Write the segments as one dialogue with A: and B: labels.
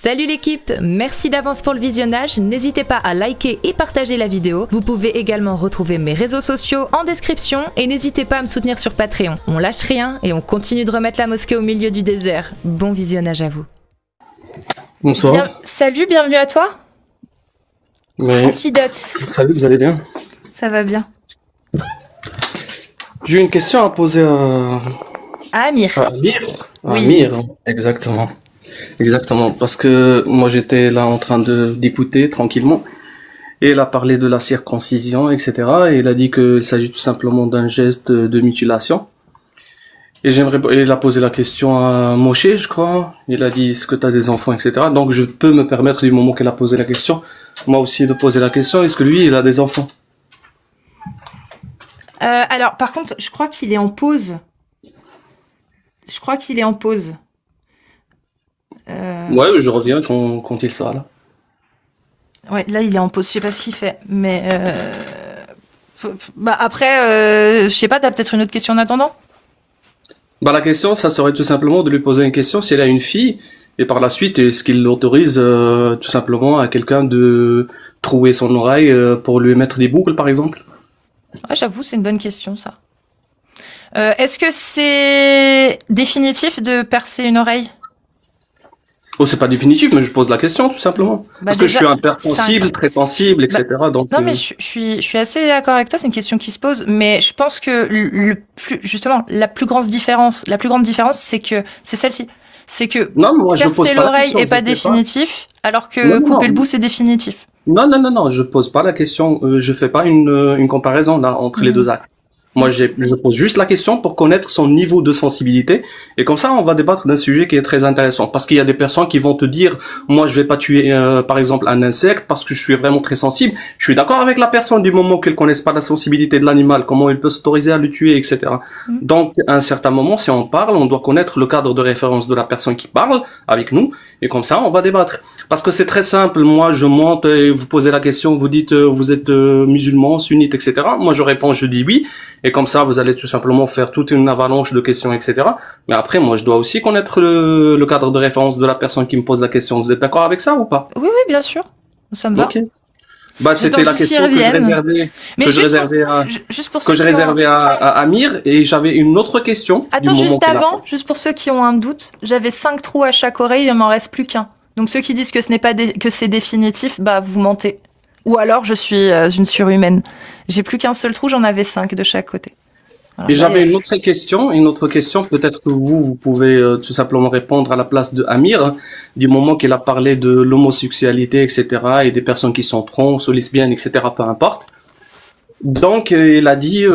A: Salut l'équipe, merci d'avance pour le visionnage, n'hésitez pas à liker et partager la vidéo. Vous pouvez également retrouver mes réseaux sociaux en description et n'hésitez pas à me soutenir sur Patreon. On lâche rien et on continue de remettre la mosquée au milieu du désert. Bon visionnage à vous.
B: Bonsoir.
A: Salut, bienvenue à toi.
B: Oui.
A: Antidote.
B: Salut, vous allez bien?
A: Ça va bien.
B: J'ai une question à poser à
A: Amir.
B: Amir.
A: Oui.
B: Amir, exactement. Exactement, parce que moi j'étais là en train d'écouter tranquillement et il a parlé de la circoncision, etc. Et il a dit qu'il s'agit tout simplement d'un geste de mutilation. Et il a posé la question à Moshe, je crois. Il a dit, est-ce que tu as des enfants, etc. Donc je peux me permettre, du moment qu'il a posé la question, moi aussi de poser la question, est-ce que lui, il a des enfants?
A: Alors, par contre, je crois qu'il est en pause.
B: Ouais, je reviens quand il sera là.
A: Ouais, là, il est en pause. Je sais pas ce qu'il fait, mais bah après, je sais pas. T'as peut-être une autre question en attendant?
B: Bah, la question, ça serait tout simplement de lui poser une question si elle a une fille, et par la suite, est-ce qu'il autorise tout simplement à quelqu'un de trouer son oreille pour lui mettre des boucles, par exemple?
A: Ouais, j'avoue, c'est une bonne question, ça. Est-ce que c'est définitif de percer une oreille?
B: Oh, c'est pas définitif, mais je pose la question, tout simplement. Parce que je suis hypersensible, très sensible, etc. Donc,
A: non, mais je suis assez d'accord avec toi, c'est une question qui se pose, mais je pense que justement, la plus grande différence, c'est que, c'est celle-ci. C'est que percer l'oreille est pas définitif, alors que couper le bout, c'est définitif.
B: Non, je pose pas la question, je fais pas une comparaison, là, entre les deux actes. Moi, je pose juste la question pour connaître son niveau de sensibilité. Et comme ça, on va débattre d'un sujet qui est très intéressant. Parce qu'il y a des personnes qui vont te dire, moi, je vais pas tuer, par exemple, un insecte parce que je suis vraiment très sensible. Je suis d'accord avec la personne du moment qu'elle connaisse pas la sensibilité de l'animal, comment il peut s'autoriser à le tuer, etc. Donc, à un certain moment, si on parle, on doit connaître le cadre de référence de la personne qui parle avec nous. Et comme ça, on va débattre. Parce que c'est très simple. Moi, je monte et vous posez la question, vous dites, vous êtes musulman, sunnite, etc. Moi, je réponds, je dis oui. Et comme ça, vous allez tout simplement faire toute une avalanche de questions, etc. Mais après, moi, je dois aussi connaître le cadre de référence de la personne qui me pose la question. Vous êtes d'accord avec ça ou pas?
A: Oui, bien sûr. Ça me va.
B: Ok. Bah, c'était la question que je réservais à Amir, et j'avais une autre question.
A: Attends, juste avant, juste pour ceux qui ont un doute, j'avais 5 trous à chaque oreille, il m'en reste plus qu'un. Donc ceux qui disent que ce n'est pas que c'est définitif, bah vous mentez. Ou alors je suis une surhumaine. J'ai plus qu'un seul trou, j'en avais 5 de chaque côté.
B: Alors, et j'avais une autre question, peut-être que vous pouvez tout simplement répondre à la place de Amir, du moment qu'il a parlé de l'homosexualité, etc., et des personnes qui sont trans, ou lesbiennes, etc., peu importe. Donc, il a dit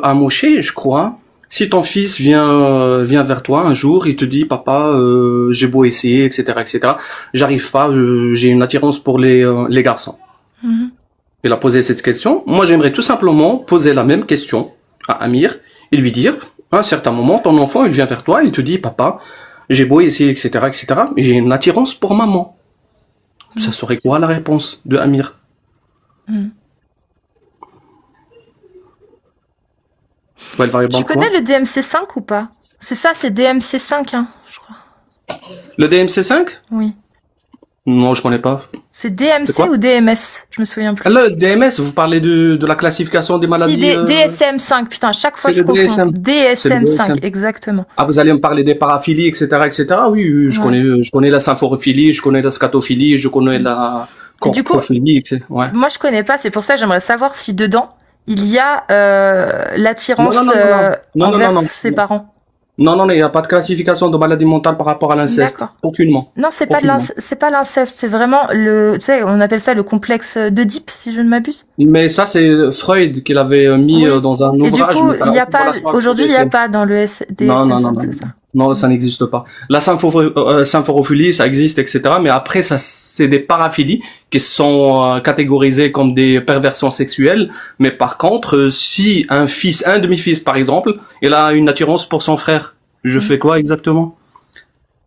B: à Moshe, je crois, si ton fils vient vers toi un jour, il te dit, papa, j'ai beau essayer, etc., j'arrive pas, j'ai une attirance pour les garçons. Il a posé cette question. Moi, j'aimerais tout simplement poser la même question à Amir et lui dire, à un certain moment, ton enfant, il vient vers toi, il te dit, papa, j'ai beau essayer, etc., mais j'ai une attirance pour maman. Ça serait quoi la réponse de Amir?
A: Tu connais le DMC5 ou pas? C'est ça, c'est DMC5, hein, je crois.
B: Le DMC5?
A: Oui.
B: Non, je connais pas.
A: C'est DMC ou DMS? Je me souviens plus.
B: Le DMS, vous parlez de la classification des maladies.
A: Si, DSM5, putain, à chaque fois je confonds. DSM5, exactement.
B: Ah, vous allez me parler des paraphilies, etc., Oui, je connais la symphorophilie, je connais la scatophilie, je connais la corpophilie, etc. Ouais.
A: Moi, je connais pas, c'est pour ça que j'aimerais savoir si dedans, il y a l'attirance envers ses parents.
B: Non, il n'y a pas de classification de maladie mentale par rapport à l'inceste. Aucunement.
A: Non, c'est pas l'inceste, c'est vraiment tu sais, on appelle ça le complexe d'Oedipe, si je ne m'abuse.
B: Mais ça, c'est Freud qui l'avait mis dans un ouvrage.
A: Et du coup, aujourd'hui, il n'y a pas dans le DSM,
B: non.
A: c'est ça.
B: Non, ça n'existe pas. La symphorophilie, ça existe, etc. Mais après, ça, c'est des paraphilies qui sont catégorisées comme des perversions sexuelles. Mais par contre, si un demi-fils, par exemple, il a une attirance pour son frère, je fais quoi exactement?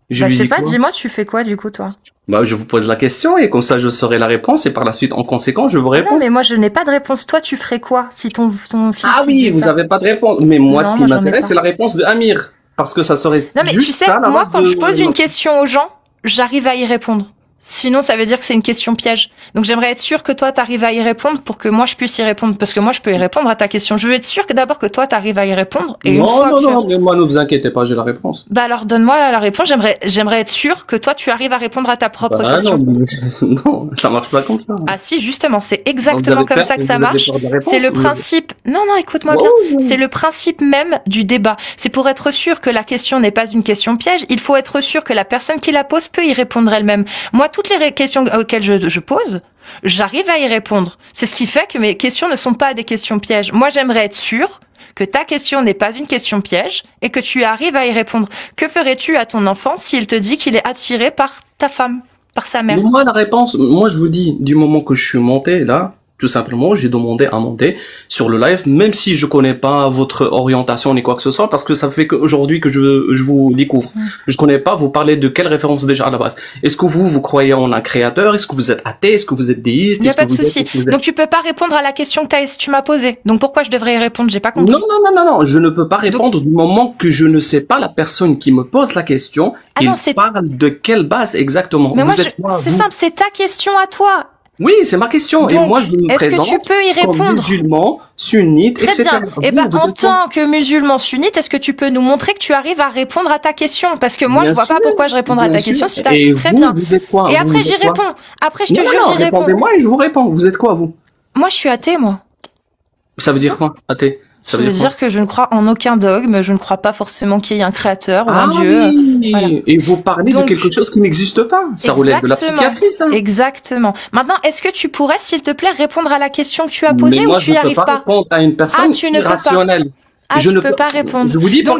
A: Je sais pas, dis-moi, tu fais quoi du coup, toi?
B: Bah, je vous pose la question et comme ça, je saurai la réponse et par la suite, en conséquence, je vous réponds.
A: Non, mais moi, je n'ai pas de réponse. Toi, tu ferais quoi si ton fils...
B: Ah oui, vous avez pas de réponse. Mais moi, ce qui m'intéresse, c'est la réponse de Amir. Parce que ça serait.
A: Non, mais tu sais, moi, quand je pose une question aux gens, j'arrive à y répondre. Sinon, ça veut dire que c'est une question piège. Donc, j'aimerais être sûr que toi, t'arrives à y répondre pour que moi, je puisse y répondre. Parce que moi, je peux y répondre à ta question. Je veux être sûr que d'abord que toi, t'arrives à y répondre. Et
B: non, mais moi, ne vous inquiétez pas, j'ai la réponse.
A: Bah alors, donne-moi la réponse. J'aimerais être sûr que toi, tu arrives à répondre à ta propre question.
B: Non, ça marche pas comme ça.
A: Ah si, justement, c'est exactement comme ça que ça marche. C'est le principe... Non, écoute-moi bien. C'est le principe même du débat. C'est pour être sûr que la question n'est pas une question piège. Il faut être sûr que la personne qui la pose peut y répondre elle-même. Moi, toutes les questions auxquelles je pose, j'arrive à y répondre. C'est ce qui fait que mes questions ne sont pas des questions pièges. Moi, j'aimerais être sûre que ta question n'est pas une question piège et que tu arrives à y répondre. Que ferais-tu à ton enfant s'il te dit qu'il est attiré par ta femme, par sa mère?
B: Moi, la réponse, moi, je vous dis, du moment que je suis monté, là, tout simplement, j'ai demandé à monter sur le live, même si je connais pas votre orientation ni quoi que ce soit, parce que ça fait qu'aujourd'hui que je vous découvre. Je connais pas, vous parlez de quelle référence déjà à la base? Est-ce que vous croyez en un créateur? Est-ce que vous êtes athée? Est-ce que vous êtes déiste?
A: Il n'y a pas de souci. Donc tu peux pas répondre à la question que tu m'as posée. Donc pourquoi je devrais y répondre? J'ai pas compris.
B: Non, je ne peux pas répondre du moment que je ne sais pas la personne qui me pose la question. Il parle de quelle base exactement?
A: Mais moi, c'est simple, c'est ta question à toi.
B: Oui, c'est ma question. Donc, et moi, je me présente
A: que tu peux y répondre
B: comme musulman, sunnite,
A: Très
B: etc.
A: Bien. Et ben, en tant que musulman sunnite, est-ce que tu peux nous montrer que tu arrives à répondre à ta question? Parce que moi,
B: bien
A: je vois
B: sûr,
A: pas pourquoi je répondrai à ta question si
B: et
A: très
B: vous,
A: bien.
B: Vous êtes quoi?
A: Et après, j'y réponds. Après, je te jure, j'y réponds.
B: Répondez-moi et je vous réponds. Vous êtes quoi, vous?
A: Moi, je suis athée, moi.
B: Ça veut dire quoi, athée?
A: Ça veut dire que je ne crois en aucun dogme, je ne crois pas forcément qu'il y ait un créateur ou un Dieu.
B: Oui. Voilà. Et vous parlez de quelque chose qui n'existe pas. Ça relève de la psychiatrie, ça.
A: Exactement. Maintenant, est-ce que tu pourrais, s'il te plaît, répondre à la question que tu as posée?
B: Mais moi,
A: ou tu y arrives pas?
B: Je ne peux pas répondre à une personne irrationnelle.
A: Je ne peux pas répondre.
B: Je vous dis
A: donc,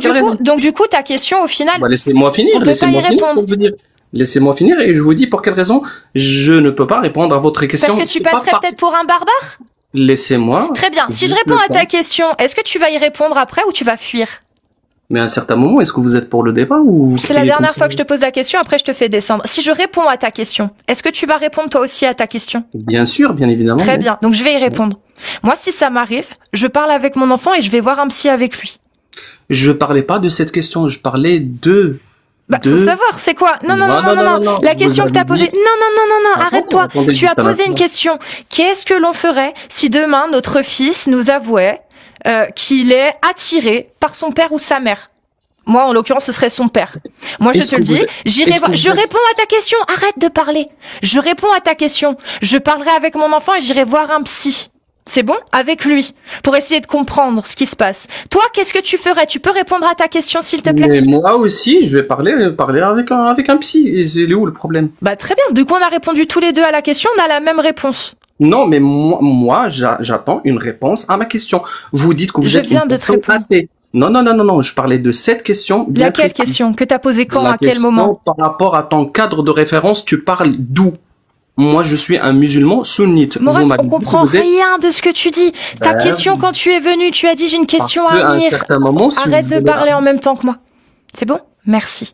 A: du coup, ta question, au final.
B: Laissez-moi finir. Laissez-moi finir et je vous dis pour quelle raison je ne peux pas répondre à votre question.
A: Parce que tu passerais peut-être pour un barbare?
B: Laissez-moi.
A: Très bien. Si je réponds à ta question, est-ce que tu vas y répondre après ou tu vas fuir?
B: Mais à un certain moment, est-ce que vous êtes pour le débat ou...
A: C'est la dernière fois que je te pose la question, après je te fais descendre. Si je réponds à ta question, est-ce que tu vas répondre toi aussi à ta question?
B: Bien sûr, bien évidemment.
A: Très bien. Donc je vais y répondre. Moi, si ça m'arrive, je parle avec mon enfant et je vais voir un psy avec lui.
B: Je parlais pas de cette question, je parlais de...
A: Faut savoir, c'est quoi? Non. La question que t'as posée. Non, arrête-toi. Tu as posé une question. Qu'est-ce que l'on ferait si demain notre fils nous avouait qu'il est attiré par son père ou sa mère? Moi, en l'occurrence, ce serait son père. Moi, je te le dis, je réponds à ta question. Arrête de parler. Je réponds à ta question. Je parlerai avec mon enfant et j'irai voir un psy. C'est bon? Avec lui. Pour essayer de comprendre ce qui se passe. Toi, qu'est-ce que tu ferais? Tu peux répondre à ta question, s'il te plaît?
B: Mais moi aussi, je vais parler avec un psy. Et c'est où le problème?
A: Bah, très bien. Du coup, on a répondu tous les deux à la question. On a la même réponse.
B: Non, mais moi, j'attends une réponse à ma question. Vous dites que vous êtes une personne athée. Non, je parlais de cette question.
A: Laquelle question? Que t'as posée quand? À quel moment?
B: Par rapport à ton cadre de référence, tu parles d'où? Moi, je suis un musulman sunnite.
A: Moref, on comprend rien de ce que tu dis. Ta question, quand tu es venu, tu as dit j'ai une question à Amir. Arrête de parler en même temps que moi. C'est bon? Merci.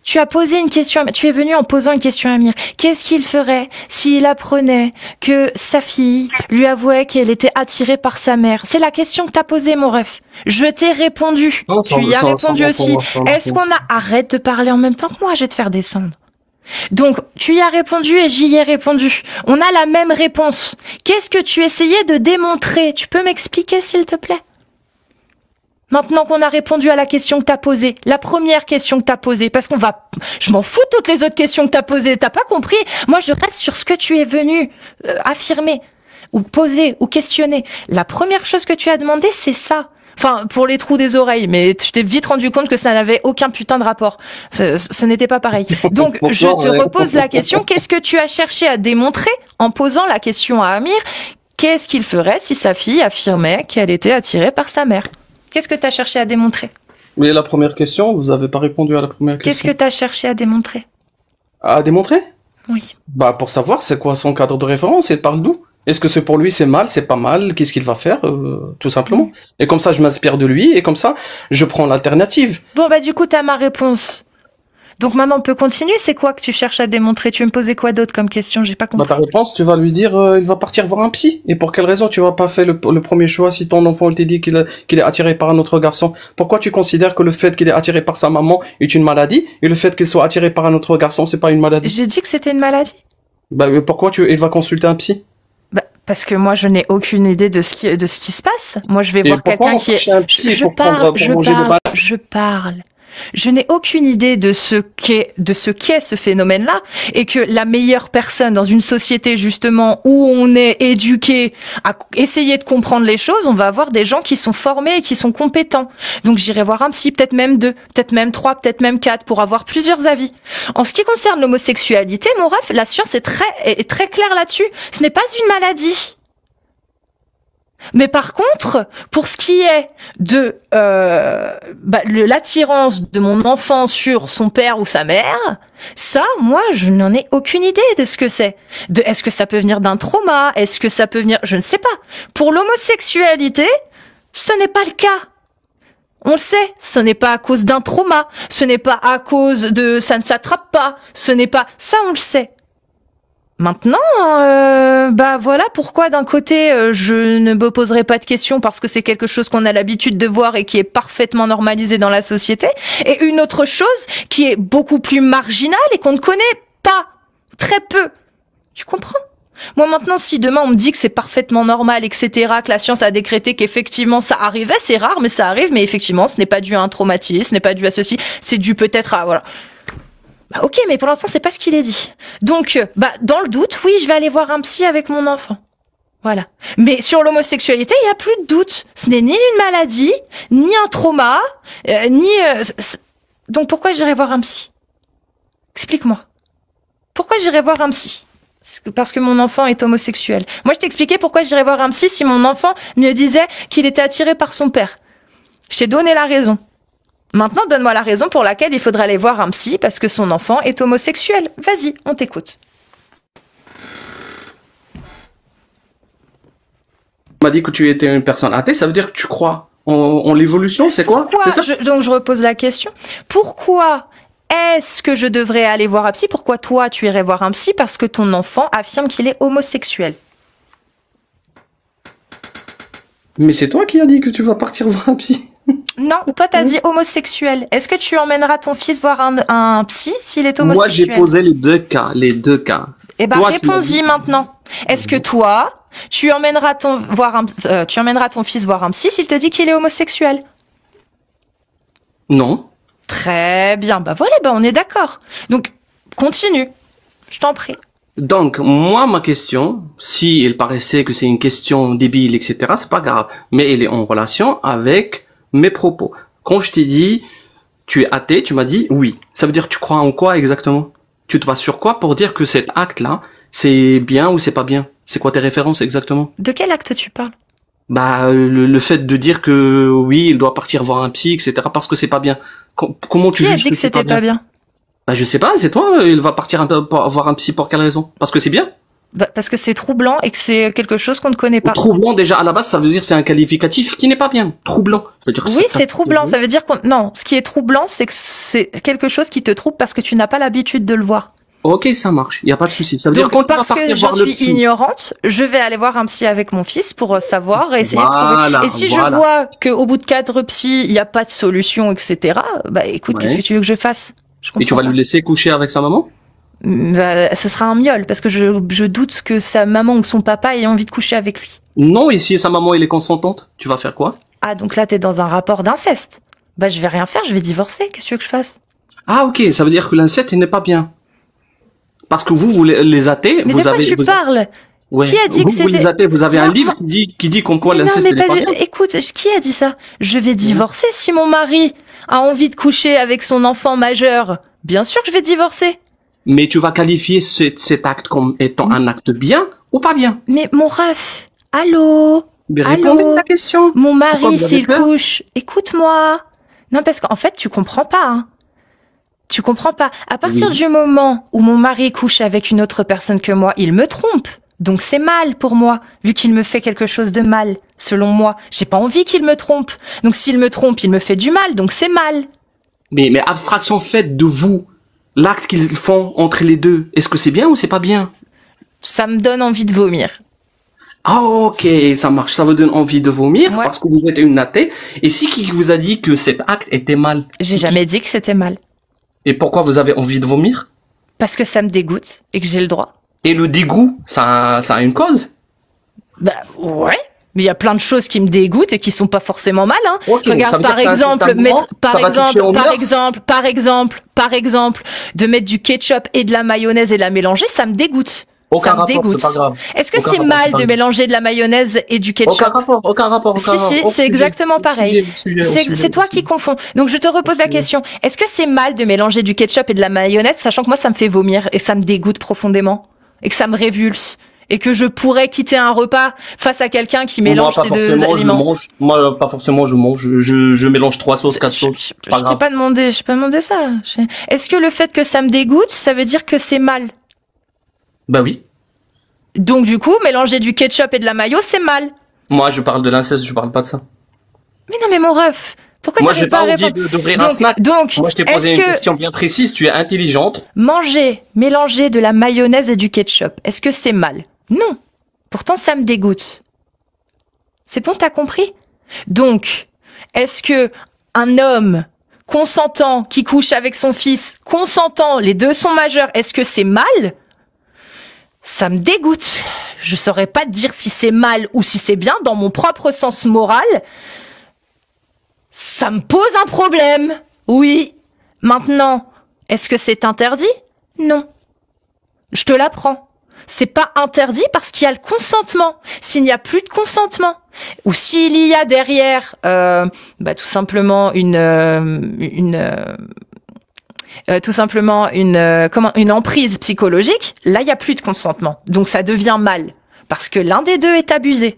A: Tu as posé une question, tu es venu en posant une question à Amir. Qu'est-ce qu'il ferait s'il apprenait que sa fille lui avouait qu'elle était attirée par sa mère? C'est la question que t'as posée, mon ref. Je t'ai répondu. Tu y as répondu aussi. Est-ce qu'on a... Arrête de parler en même temps que moi, je vais te faire descendre. Donc, tu y as répondu et j'y ai répondu. On a la même réponse. Qu'est-ce que tu essayais de démontrer? Tu peux m'expliquer, s'il te plaît? Maintenant qu'on a répondu à la question que t'as posée, la première question que t'as posée, parce je m'en fous de toutes les autres questions que t'as posées, t'as pas compris? Moi, je reste sur ce que tu es venu affirmer, ou poser, ou questionner. La première chose que tu as demandé, c'est ça. Enfin, pour les trous des oreilles, mais je t'ai vite rendu compte que ça n'avait aucun putain de rapport. Ce n'était pas pareil. Donc, je te repose la question. Qu'est-ce que tu as cherché à démontrer en posant la question à Amir? Qu'est-ce qu'il ferait si sa fille affirmait qu'elle était attirée par sa mère? Qu'est-ce que tu as cherché à démontrer?
B: Mais la première question, vous avez pas répondu à la première question.
A: Qu'est-ce que tu as cherché à démontrer?
B: À démontrer?
A: Oui.
B: Bah, pour savoir c'est quoi son cadre de référence, il parle d'où? Est-ce que c'est pour lui, c'est mal, c'est pas mal? Qu'est-ce qu'il va faire, tout simplement? Et comme ça, je m'inspire de lui, et comme ça, je prends l'alternative.
A: Bon, bah, du coup, t'as ma réponse. Donc maintenant, on peut continuer. C'est quoi que tu cherches à démontrer? Tu veux me poser quoi d'autre comme question? J'ai pas compris.
B: Bah, ta réponse, tu vas lui dire, il va partir voir un psy. Et pour quelle raison tu vas pas faire le premier choix si ton enfant il t'a dit qu'il est attiré par un autre garçon? Pourquoi tu considères que le fait qu'il est attiré par sa maman est une maladie et le fait qu'il soit attiré par un autre garçon, c'est pas une maladie?
A: J'ai dit que c'était une maladie.
B: Bah, pourquoi il va consulter un psy?
A: Bah, parce que moi, je n'ai aucune idée de ce qui se passe. Moi, je vais voir quelqu'un qui est... Je parle. Je n'ai aucune idée de ce qu'est ce phénomène-là, et que la meilleure personne dans une société justement où on est éduqué à essayer de comprendre les choses, on va avoir des gens qui sont formés et qui sont compétents. Donc j'irai voir un psy, peut-être même 2, peut-être même 3, peut-être même 4, pour avoir plusieurs avis. En ce qui concerne l'homosexualité, mon ref, la science est très claire là-dessus. Ce n'est pas une maladie. Mais par contre, pour ce qui est de l'attirance de mon enfant sur son père ou sa mère, ça, moi, je n'en ai aucune idée de ce que c'est. Est-ce que ça peut venir d'un trauma? Est-ce que ça peut venir... Je ne sais pas. Pour l'homosexualité, ce n'est pas le cas. On le sait, ce n'est pas à cause d'un trauma, ce n'est pas à cause de... ça ne s'attrape pas, ce n'est pas... Ça, on le sait. Maintenant, voilà pourquoi d'un côté je ne me poserai pas de questions parce que c'est quelque chose qu'on a l'habitude de voir et qui est parfaitement normalisé dans la société, et une autre chose qui est beaucoup plus marginale et qu'on ne connaît pas, très peu. Tu comprends? Moi maintenant, si demain on me dit que c'est parfaitement normal, etc., que la science a décrété qu'effectivement ça arrivait, c'est rare mais ça arrive, mais effectivement ce n'est pas dû à un traumatisme, ce n'est pas dû à ceci, c'est dû peut-être à... voilà. Bah ok, mais pour l'instant, c'est pas ce qu'il est dit. Donc, dans le doute, oui, je vais aller voir un psy avec mon enfant. Voilà. Mais sur l'homosexualité, il y a plus de doute. Ce n'est ni une maladie, ni un trauma, donc pourquoi j'irai voir un psy? Explique-moi. Pourquoi j'irai voir un psy? Parce que mon enfant est homosexuel. Moi, je t'expliquais pourquoi j'irais voir un psy si mon enfant me disait qu'il était attiré par son père. Je t'ai donné la raison. Maintenant, donne-moi la raison pour laquelle il faudrait aller voir un psy parce que son enfant est homosexuel. Vas-y, on t'écoute.
B: Tu m'as dit que tu étais une personne athée, ça veut dire que tu crois en l'évolution, c'est quoi?
A: Pourquoi donc je repose la question. Pourquoi est-ce que je devrais aller voir un psy? Pourquoi toi, tu irais voir un psy? Parce que ton enfant affirme qu'il est homosexuel.
B: Mais c'est toi qui as dit que tu vas partir voir un psy.
A: Non, toi t'as dit homosexuel. Est-ce que tu emmèneras ton fils voir un psy s'il est homosexuel?
B: Moi j'ai posé les deux cas.
A: Eh ben réponds-y maintenant. Est-ce que toi, tu emmèneras ton fils voir un psy s'il te dit qu'il est homosexuel?
B: Non.
A: Très bien, voilà, on est d'accord. Donc continue, je t'en prie.
B: Donc, moi, ma question, si il paraissait que c'est une question débile, etc., c'est pas grave. Mais elle est en relation avec mes propos. Quand je t'ai dit, tu es athée, tu m'as dit oui. Ça veut dire, tu crois en quoi exactement? Tu te bases sur quoi pour dire que cet acte-là, c'est bien ou c'est pas bien? C'est quoi tes références exactement?
A: De quel acte tu parles?
B: Le fait de dire que oui, il doit partir voir un psy, etc., parce que c'est pas bien. Comment tu
A: juges? Qui a dit que c'était pas bien?
B: Je sais pas, c'est toi, il va partir voir un psy pour quelle raison? Parce que c'est bien?
A: Parce que c'est troublant et que c'est quelque chose qu'on ne connaît pas.
B: Troublant, déjà, à la base, ça veut dire c'est un qualificatif qui n'est pas bien. Troublant. Ça veut dire
A: oui, c'est troublant. Ça veut dire non, ce qui est troublant, c'est que c'est quelque chose qui te trouble parce que tu n'as pas l'habitude de le voir.
B: Ok, ça marche. Il y a pas de souci. Ça veut dire
A: quand parce que j'en suis ignorante, je vais aller voir un psy avec mon fils pour savoir et essayer de trouver. Et si je vois qu'au bout de 4 psys, il n'y a pas de solution, etc., écoute, qu'est-ce que tu veux que je fasse?
B: Et tu vas lui laisser coucher avec sa maman?
A: Ce sera un miaule, parce que je doute que sa maman ou son papa ait envie de coucher avec lui.
B: Non, et si sa maman elle est consentante, tu vas faire quoi?
A: Ah, donc là t'es dans un rapport d'inceste. Je vais rien faire, je vais divorcer, qu'est-ce que tu veux que je fasse?
B: Ah ok, ça veut dire que l'inceste il n'est pas bien. Parce que vous les athées,
A: mais
B: vous avez...
A: Mais de quoi tu parles?
B: Ouais.
A: Qui a dit que c'était...
B: Vous les athées, vous avez un livre qui dit comme quoi l'inceste n'est pas bien.
A: Écoute, qui a dit ça? Je vais divorcer si mon mari a envie de coucher avec son enfant majeur. Bien sûr que je vais divorcer.
B: Mais tu vas qualifier cet acte comme étant un acte bien ou pas bien?
A: Mais mon ref, allô?
B: Réponds à ta question.
A: Mon mari, s'il couche, écoute-moi. Non, parce qu'en fait, tu comprends pas, hein. Tu comprends pas. À partir du moment où mon mari couche avec une autre personne que moi, il me trompe. Donc c'est mal pour moi, vu qu'il me fait quelque chose de mal, selon moi. J'ai pas envie qu'il me trompe. Donc s'il me trompe, il me fait du mal, donc c'est mal.
B: Mais abstraction faite de vous, l'acte qu'ils font entre les deux, est-ce que c'est bien ou c'est pas bien?
A: Ça me donne envie de vomir.
B: Ah, ok, ça marche. Ça vous donne envie de vomir parce que vous êtes une athée. Et si qui vous a dit que cet acte était mal?
A: J'ai jamais dit que c'était mal.
B: Et pourquoi vous avez envie de vomir?
A: Parce que ça me dégoûte et que j'ai le droit.
B: Et le dégoût, ça a une cause?
A: Bah ouais. Mais il y a plein de choses qui me dégoûtent et qui sont pas forcément mal, hein.
B: Okay,
A: regarde, par exemple, de mettre du ketchup et de la mayonnaise et la mélanger, ça me dégoûte.
B: Aucun
A: ça me
B: rapport,
A: dégoûte.
B: c'est pas grave.
A: Est-ce que c'est mal de mélanger de la mayonnaise et du ketchup?
B: Aucun rapport.
A: Si, c'est exactement pareil. C'est toi qui confonds. Donc je te repose la question. Est-ce que c'est mal de mélanger du ketchup et de la mayonnaise, sachant que moi ça me fait vomir et ça me dégoûte profondément et que ça me révulse et que je pourrais quitter un repas face à quelqu'un qui mélange ces deux aliments?
B: Moi, pas forcément, je mange. Je mélange 3 sauces, 4 sauces.
A: Je t'ai pas demandé ça. Est-ce que le fait que ça me dégoûte, ça veut dire que c'est mal?
B: Bah oui.
A: Donc du coup, mélanger du ketchup et de la mayo, c'est mal.
B: Moi, je parle de l'inceste, je parle pas de ça.
A: Mais non, mais mon ref, pourquoi
B: moi, j'ai pas envie d'ouvrir un snack.
A: Donc,
B: moi, je t'ai posé une question bien précise, tu es intelligente.
A: Mélanger de la mayonnaise et du ketchup, est-ce que c'est mal? Non. Pourtant, ça me dégoûte. C'est bon, t'as compris? Donc, est-ce que un homme consentant qui couche avec son fils, consentant, les deux sont majeurs, est-ce que c'est mal? Ça me dégoûte. Je saurais pas te dire si c'est mal ou si c'est bien. Dans mon propre sens moral, ça me pose un problème. Oui. Maintenant, est-ce que c'est interdit? Non. Je te l'apprends. C'est pas interdit parce qu'il y a le consentement. S'il n'y a plus de consentement, ou s'il y a derrière, tout simplement une emprise psychologique, là il y a plus de consentement. Donc ça devient mal parce que l'un des deux est abusé.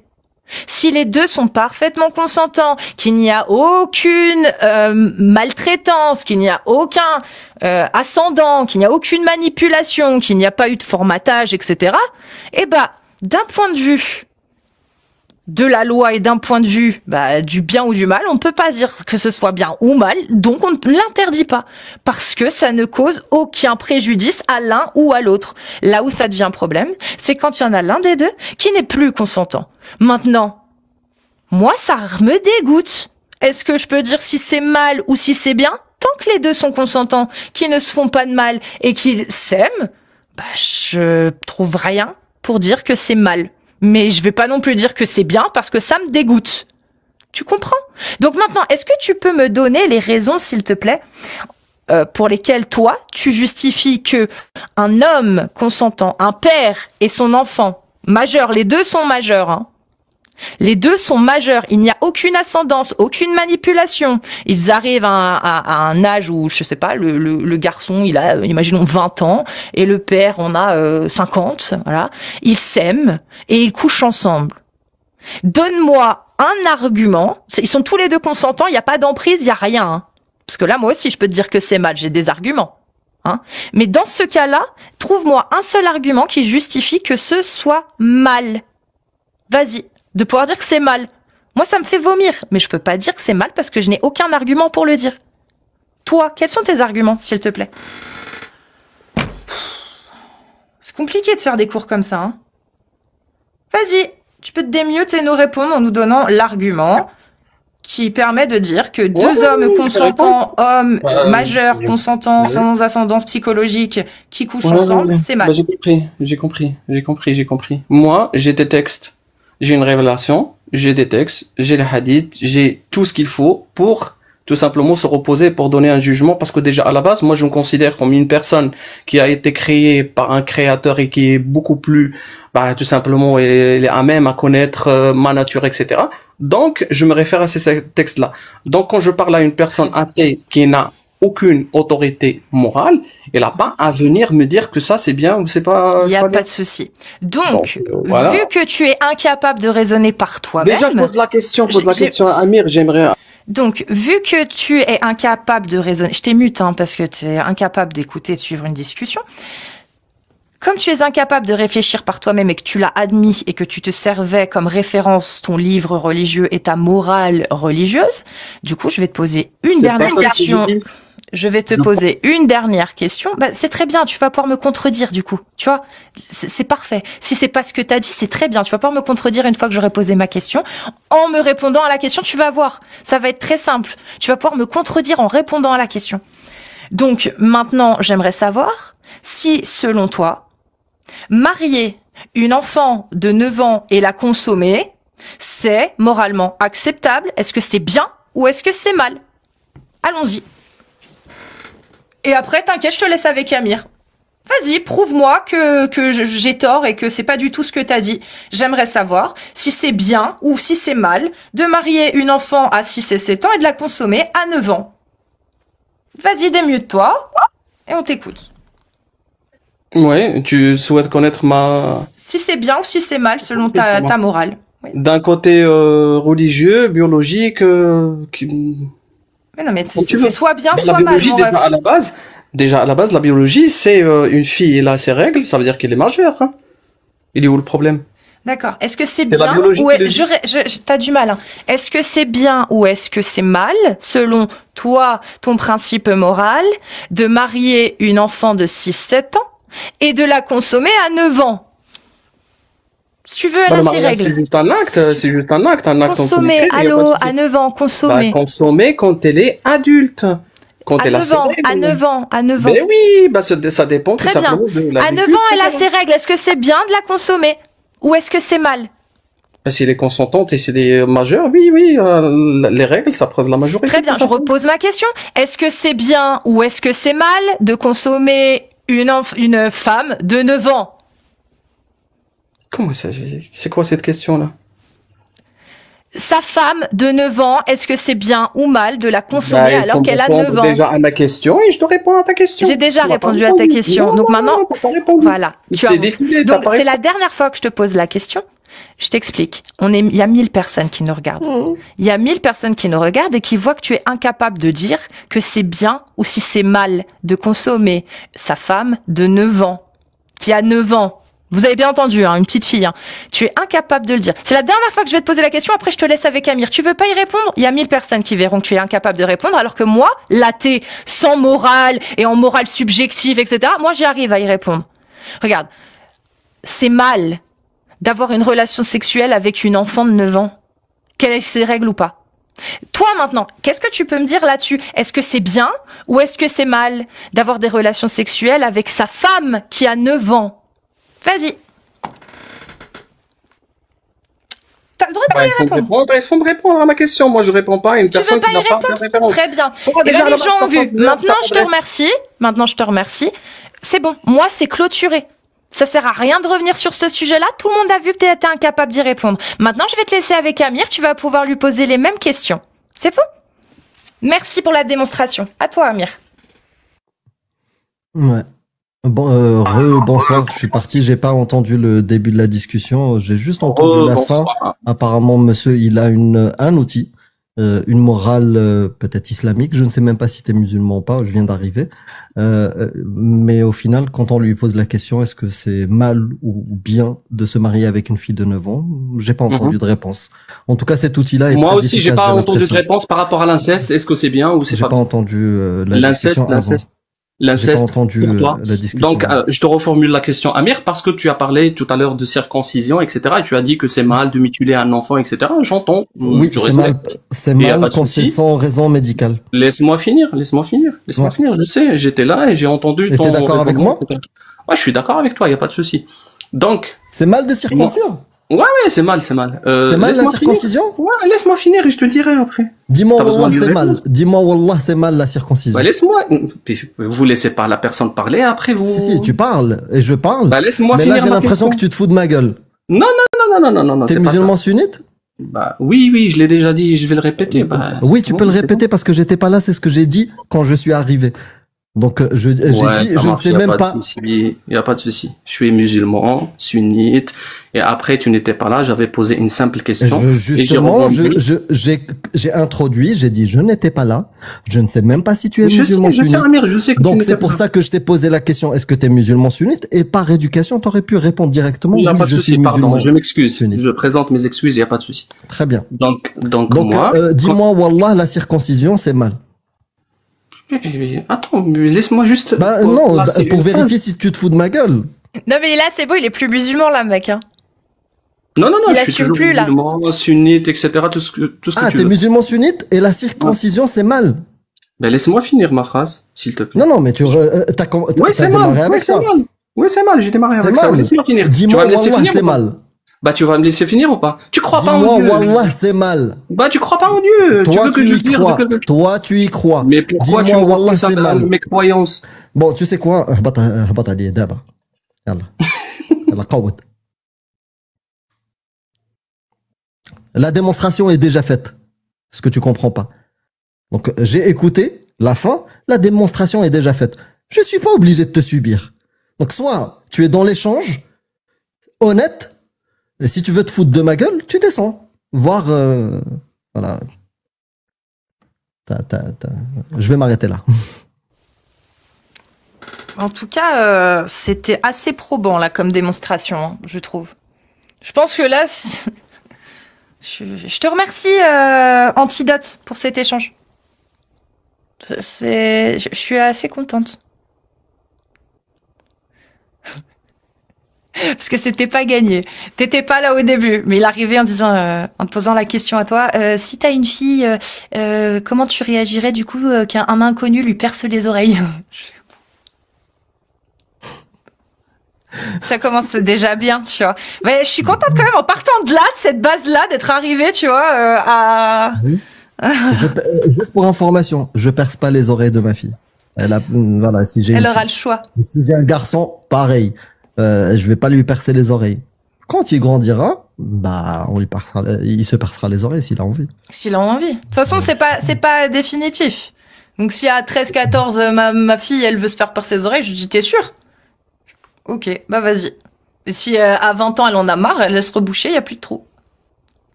A: Si les deux sont parfaitement consentants, qu'il n'y a aucune maltraitance, qu'il n'y a aucun ascendant, qu'il n'y a aucune manipulation, qu'il n'y a pas eu de formatage, etc. Eh ben, d'un point de vue de la loi et d'un point de vue du bien ou du mal, on ne peut pas dire que ce soit bien ou mal, donc on ne l'interdit pas, parce que ça ne cause aucun préjudice à l'un ou à l'autre. Là où ça devient problème, c'est quand il y en a l'un des deux qui n'est plus consentant. Maintenant, moi ça me dégoûte. Est-ce que je peux dire si c'est mal ou si c'est bien? Tant que les deux sont consentants, qui ne se font pas de mal et qu'ils s'aiment, je trouve rien pour dire que c'est mal. Mais je vais pas non plus dire que c'est bien parce que ça me dégoûte. Tu comprends? Donc maintenant, est-ce que tu peux me donner les raisons, s'il te plaît, pour lesquelles toi, tu justifies que un homme consentant, un père et son enfant majeur, les deux sont majeurs, hein. Les deux sont majeurs, il n'y a aucune ascendance, aucune manipulation. Ils arrivent à un âge où, je sais pas, le garçon, il a, imaginons, 20 ans, et le père, on a 50, voilà. Ils s'aiment, et ils couchent ensemble. Donne-moi un argument, ils sont tous les deux consentants, il n'y a pas d'emprise, il n'y a rien, hein. Parce que là, moi aussi, je peux te dire que c'est mal, j'ai des arguments. Hein. Mais dans ce cas-là, trouve-moi un seul argument qui justifie que ce soit mal. Vas-y. De pouvoir dire que c'est mal. Moi, ça me fait vomir, mais je peux pas dire que c'est mal parce que je n'ai aucun argument pour le dire. Toi, quels sont tes arguments, s'il te plaît? C'est compliqué de faire des cours comme ça, hein. Vas-y, tu peux te démute et nous répondre en nous donnant l'argument qui permet de dire que deux hommes consentants, hommes majeurs, consentants, sans ascendance psychologique, qui couchent ensemble, c'est mal.
B: J'ai compris. Moi, j'ai des textes. J'ai une révélation, j'ai des textes, j'ai les hadiths, j'ai tout ce qu'il faut pour tout simplement se reposer pour donner un jugement, parce que déjà à la base, moi je me considère comme une personne qui a été créée par un créateur et qui est beaucoup plus, tout simplement, elle est à même à connaître ma nature, etc. Donc je me réfère à ces textes-là. Donc quand je parle à une personne athée qui n'a aucune autorité morale, elle n'a pas à venir me dire que ça c'est bien ou c'est pas.
A: Il n'y a pas de souci. Donc voilà. Vu que tu es incapable de raisonner par toi-même.
B: Déjà, pose la question à Amir, j'aimerais.
A: Donc, vu que tu es incapable de raisonner, je t'ai mute, parce que tu es incapable d'écouter et de suivre une discussion. Comme tu es incapable de réfléchir par toi-même et que tu l'as admis et que tu te servais comme référence ton livre religieux et ta morale religieuse, du coup, je vais te poser une dernière question. je vais te poser une dernière question. Bah, c'est très bien, tu vas pouvoir me contredire du coup. Tu vois, c'est parfait. Si c'est pas ce que t'as dit, c'est très bien. Tu vas pouvoir me contredire une fois que j'aurai posé ma question. En me répondant à la question, tu vas voir. Ça va être très simple. Tu vas pouvoir me contredire en répondant à la question. Donc maintenant, j'aimerais savoir si, selon toi, marier une enfant de 9 ans et la consommer, c'est moralement acceptable? Est-ce que c'est bien ou est-ce que c'est mal? Allons-y. Et après, t'inquiète, je te laisse avec Amir. Vas-y, prouve-moi que j'ai tort et que c'est pas du tout ce que t'as dit. J'aimerais savoir si c'est bien ou si c'est mal de marier une enfant à 6 et 7 ans et de la consommer à 9 ans. Vas-y, démute-toi et on t'écoute.
B: Ouais, tu souhaites connaître
A: si c'est bien ou si c'est mal selon ta morale. Oui.
B: D'un côté religieux, biologique,
A: Mais non, mais c'est soit bien, soit mal, mon ref.
B: Déjà à la base, la biologie, c'est une fille, elle a ses règles, ça veut dire qu'elle est majeure. Hein. Il est où le problème?
A: D'accord. Est-ce que c'est bien ou t'as du mal. Hein. Est-ce que c'est bien ou est-ce que c'est mal, selon toi, ton principe moral, de marier une enfant de 6-7 ans et de la consommer à 9 ans? Si tu veux, elle a ses règles.
B: C'est juste un acte,
A: Consommer, allô, à 9 ans, consommer.
B: Bah, consommer quand elle est adulte. Quand elle a ses règles.
A: À 9 ans.
B: Mais oui, bah, ça dépend tout simplement de la
A: à 9 ans, elle a ses règles. Est-ce que c'est bien de la consommer? Ou est-ce que c'est mal?
B: Bah, si elle est consentante et si elle est majeure, oui, les règles, ça prouve la majorité.
A: Très bien, je repose ma question. Est-ce que c'est bien ou est-ce que c'est mal de consommer une femme de 9 ans?
B: Comment ça? C'est quoi cette question-là?
A: Sa femme de 9 ans, est-ce que c'est bien ou mal de la consommer alors qu'elle a 9 ans?
B: Déjà à ma question et je te réponds à ta question.
A: J'ai déjà répondu à ta question. Donc maintenant, voilà. Tu as donc c'est la dernière fois que je te pose la question. Je t'explique. Il y a 1000 personnes qui nous regardent. Il y a 1000 personnes qui nous regardent et qui voient que tu es incapable de dire que c'est bien ou si c'est mal de consommer sa femme de 9 ans, qui a 9 ans. Vous avez bien entendu, hein, une petite fille. Hein. Tu es incapable de le dire. C'est la dernière fois que je vais te poser la question, après je te laisse avec Amir. Tu veux pas y répondre? Il y a 1000 personnes qui verront que tu es incapable de répondre, alors que moi, l'athée, sans morale et en morale subjective, etc., moi j'y arrive à y répondre. Regarde, c'est mal d'avoir une relation sexuelle avec une enfant de 9 ans. Quelles sont ses règles ou pas? Toi maintenant, qu'est-ce que tu peux me dire là-dessus? Est-ce que c'est bien ou est-ce que c'est mal d'avoir des relations sexuelles avec sa femme qui a 9 ans? Vas-y. T'as le droit de pas y répondre.
B: Il faut me répondre à ma question. Moi, je réponds pas à une personne qui n'a pas de référence.
A: Très bien. Et là, les gens ont vu. Maintenant, je te remercie. C'est bon. Moi, c'est clôturé. Ça sert à rien de revenir sur ce sujet-là. Tout le monde a vu que t'étais incapable d'y répondre. Maintenant, je vais te laisser avec Amir. Tu vas pouvoir lui poser les mêmes questions. C'est bon? Merci pour la démonstration. À toi, Amir.
C: Ouais. Bon, bonsoir, je suis parti, j'ai pas entendu le début de la discussion, j'ai juste entendu la fin. Apparemment, monsieur, il a un outil, une morale peut-être islamique, je ne sais même pas si t'es musulman ou pas, je viens d'arriver. Mais au final, quand on lui pose la question, est-ce que c'est mal ou bien de se marier avec une fille de 9 ans, j'ai pas entendu de réponse. En tout cas, cet outil-là est
B: moi aussi, j'ai pas entendu de réponse par rapport à l'inceste, est-ce que c'est bien ou c'est pas bien?
C: J'ai pas entendu l'inceste.
B: L'inceste
C: entendu
B: pour toi.
C: La discussion.
B: Donc, je te reformule la question, Amir, parce que tu as parlé tout à l'heure de circoncision, etc. Et tu as dit que c'est mal de mutiler un enfant, etc. J'entends.
C: Oui, c'est mal quand c'est sans raison médicale.
B: Laisse-moi finir. Je sais, j'étais là et j'ai entendu ton...
C: T'es d'accord avec moi?
B: Ouais, je suis d'accord avec toi, il y a pas de souci. Donc.
C: C'est mal de circoncire?
B: Ouais, c'est mal.
C: C'est mal la circoncision?
B: Ouais, laisse-moi finir et je te dirai après.
C: Dis-moi wallah c'est mal. Dis-moi wallah c'est mal la circoncision.
B: Bah laisse-moi. Vous laissez pas la personne parler après vous.
C: Si, tu parles et je parle.
B: Bah laisse-moi finir.
C: Mais là j'ai l'impression que tu te fous de ma gueule.
B: Non.
C: T'es musulman sunnite?
B: Bah oui, je l'ai déjà dit, je vais le répéter. Bah,
C: oui, tu peux le répéter parce que j'étais pas là, c'est ce que j'ai dit quand je suis arrivé. Donc j'ai dit, je ne sais même pas.
B: Il y a pas de souci. Je suis musulman, sunnite, et après tu n'étais pas là. J'avais posé une simple question.
C: Justement, j'ai introduit, j'ai dit je n'étais pas là. Je ne sais même pas si tu es musulman sunnite.
B: Je sais que
C: donc c'est pour ça que je t'ai posé la question. Est-ce que tu es musulman sunnite? Et par éducation, tu aurais pu répondre directement.
B: Il n'y a pas de souci. Pardon, je m'excuse. Je présente mes excuses. Il n'y a pas de souci.
C: Très bien.
B: Donc moi,
C: dis-moi wallah, la circoncision c'est mal.
B: Attends, mais laisse-moi juste...
C: Bah non, pour vérifier si tu te fous de ma gueule.
A: Non mais là c'est beau, il est plus musulman là mec. Hein.
B: Non,
A: il
B: je suis toujours
A: plus,
B: musulman, sunnite, etc. Tout ce que tu veux.
C: T'es musulman sunnite et la circoncision c'est mal.
B: Ben laisse-moi finir ma phrase, s'il te plaît.
C: Non, mais t'as démarré avec ça.
B: Oui, c'est mal, j'ai démarré avec ça. Laisse-moi finir.
C: Dis-moi, Wallah, c'est mal.
B: Bah, tu vas me laisser finir ou pas? Tu crois pas en Dieu?
C: Dis-moi, Wallah, c'est mal.
B: Bah, tu crois pas en Dieu.
C: Toi, tu y crois. Toi, tu y crois.
B: Mais pourquoi tu
C: Wallah, c'est mal.
B: Mes croyances?
C: Bon, tu sais quoi? La démonstration est déjà faite. Ce que tu comprends pas. Donc, j'ai écouté la fin. La démonstration est déjà faite. Je suis pas obligé de te subir. Donc, soit tu es dans l'échange, honnête, et si tu veux te foutre de ma gueule, tu descends. Voir, voilà. Je vais m'arrêter là.
A: En tout cas, c'était assez probant là comme démonstration, hein, je trouve. Je pense que là, je te remercie Antidote pour cet échange. Je suis assez contente. Parce que c'était pas gagné. T'étais pas là au début, mais il arrivait en disant, en te posant la question à toi, si t'as une fille, comment tu réagirais du coup qu'un inconnu lui perce les oreilles? Ça commence déjà bien, tu vois. Mais je suis contente quand même en partant de là, de cette base-là, d'être arrivée, tu vois, à...
C: Juste pour information, je perce pas les oreilles de ma fille. Elle aura le
A: choix.
C: Si j'ai un garçon, pareil. Je vais pas lui percer les oreilles. Quand il grandira, bah, il se percera les oreilles s'il a envie.
A: S'il a envie. De toute façon, c'est pas définitif. Donc, si à 13, 14, ma fille, elle veut se faire percer les oreilles, je lui dis, t'es sûr? Ok, bah, vas-y. Et si, à 20 ans, elle en a marre, elle laisse se reboucher, il y a plus de trou.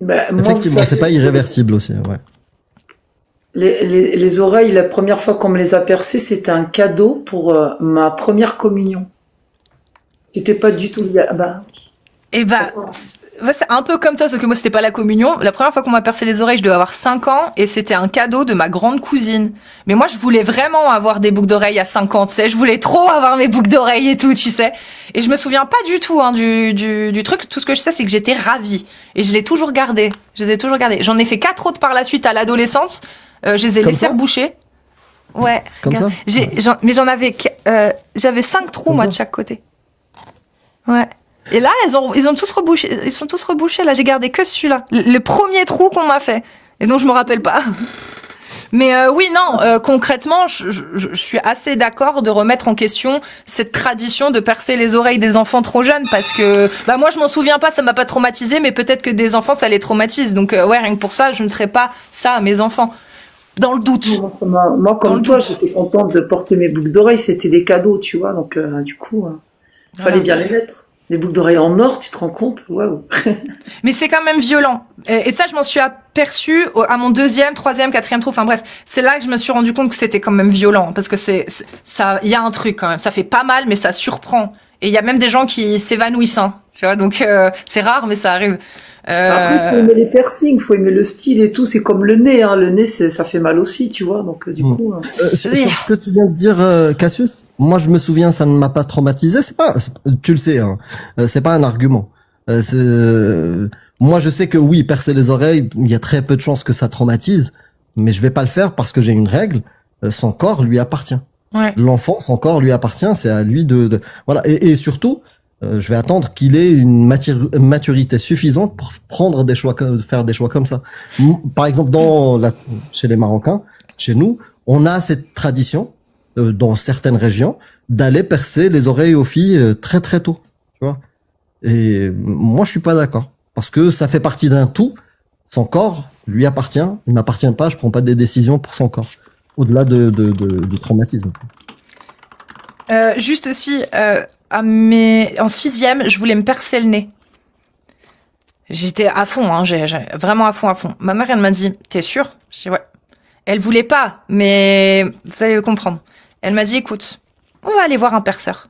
C: Bah, effectivement, c'est pas irréversible aussi, ouais.
D: Les oreilles, la première fois qu'on me les a percées, c'était un cadeau pour ma première communion. C'était pas du tout...
A: Et c'est un peu comme toi, sauf que moi, c'était pas la communion. La première fois qu'on m'a percé les oreilles, je devais avoir 5 ans, et c'était un cadeau de ma grande cousine. Mais moi, je voulais vraiment avoir des boucles d'oreilles à 5 ans, tu sais. Je voulais trop avoir mes boucles d'oreilles et tout, tu sais. Et je me souviens pas du tout, hein, du truc. Tout ce que je sais, c'est que j'étais ravie. Et je les ai toujours gardées. J'en ai fait 4 autres par la suite à l'adolescence. Je les ai laissées reboucher. Ouais.
C: Comme
A: regarde.
C: ça?
A: Mais j'en avais, j'avais 5 trous, moi, de chaque côté. Ouais. Et là, ils ont tous rebouché. Ils sont tous rebouchés. Là, j'ai gardé que celui-là. Le premier trou qu'on m'a fait. Et donc, je me rappelle pas. Mais oui, non, concrètement, je suis assez d'accord de remettre en question cette tradition de percer les oreilles des enfants trop jeunes. Parce que, bah, moi, je m'en souviens pas, ça m'a pas traumatisé, mais peut-être que des enfants, ça les traumatise. Donc, ouais, rien que pour ça, je ne ferai pas ça à mes enfants. Dans le doute.
D: Moi comme toi, j'étais contente de porter mes boucles d'oreilles. C'était des cadeaux, tu vois. Donc, du coup... Fallait bien les mettre. Les boucles d'oreilles en or, tu te rends compte? Waouh.
A: Mais c'est quand même violent. Et ça, je m'en suis aperçue à mon 2e, 3e, 4e trou. Enfin bref, c'est là que je me suis rendu compte que c'était quand même violent. Parce que ça, il y a un truc quand même. Ça fait pas mal, mais ça surprend. Et il y a même des gens qui s'évanouissent, hein. Tu vois, donc c'est rare, mais ça arrive.
D: Après, faut aimer les piercings, faut aimer le style et tout. C'est comme le nez, hein. Le nez, ça fait mal aussi, tu vois. Donc du coup.
C: Sur ce que tu viens de dire, Cassius, moi je me souviens, ça ne m'a pas traumatisé. Tu le sais, hein. C'est pas un argument. Moi je sais que oui, percer les oreilles, il y a très peu de chances que ça traumatise, mais je vais pas le faire parce que j'ai une règle. Son corps lui appartient.
A: Ouais.
C: L'enfant, son corps lui appartient. C'est à lui voilà. Et surtout. Je vais attendre qu'il ait une maturité suffisante pour prendre des choix, faire des choix comme ça. Par exemple, chez les Marocains, chez nous, on a cette tradition, dans certaines régions, d'aller percer les oreilles aux filles très très tôt. Tu vois. Et moi, je suis pas d'accord. Parce que ça fait partie d'un tout. Son corps lui appartient. Il m'appartient pas. Je prends pas des décisions pour son corps. Au-delà du traumatisme.
A: Juste aussi, en 6e, je voulais me percer le nez. J'étais à fond, hein, vraiment à fond. Ma mère, elle m'a dit, t'es sûre? Je dis ouais. Elle voulait pas, mais vous allez comprendre. Elle m'a dit, écoute, on va aller voir un perceur.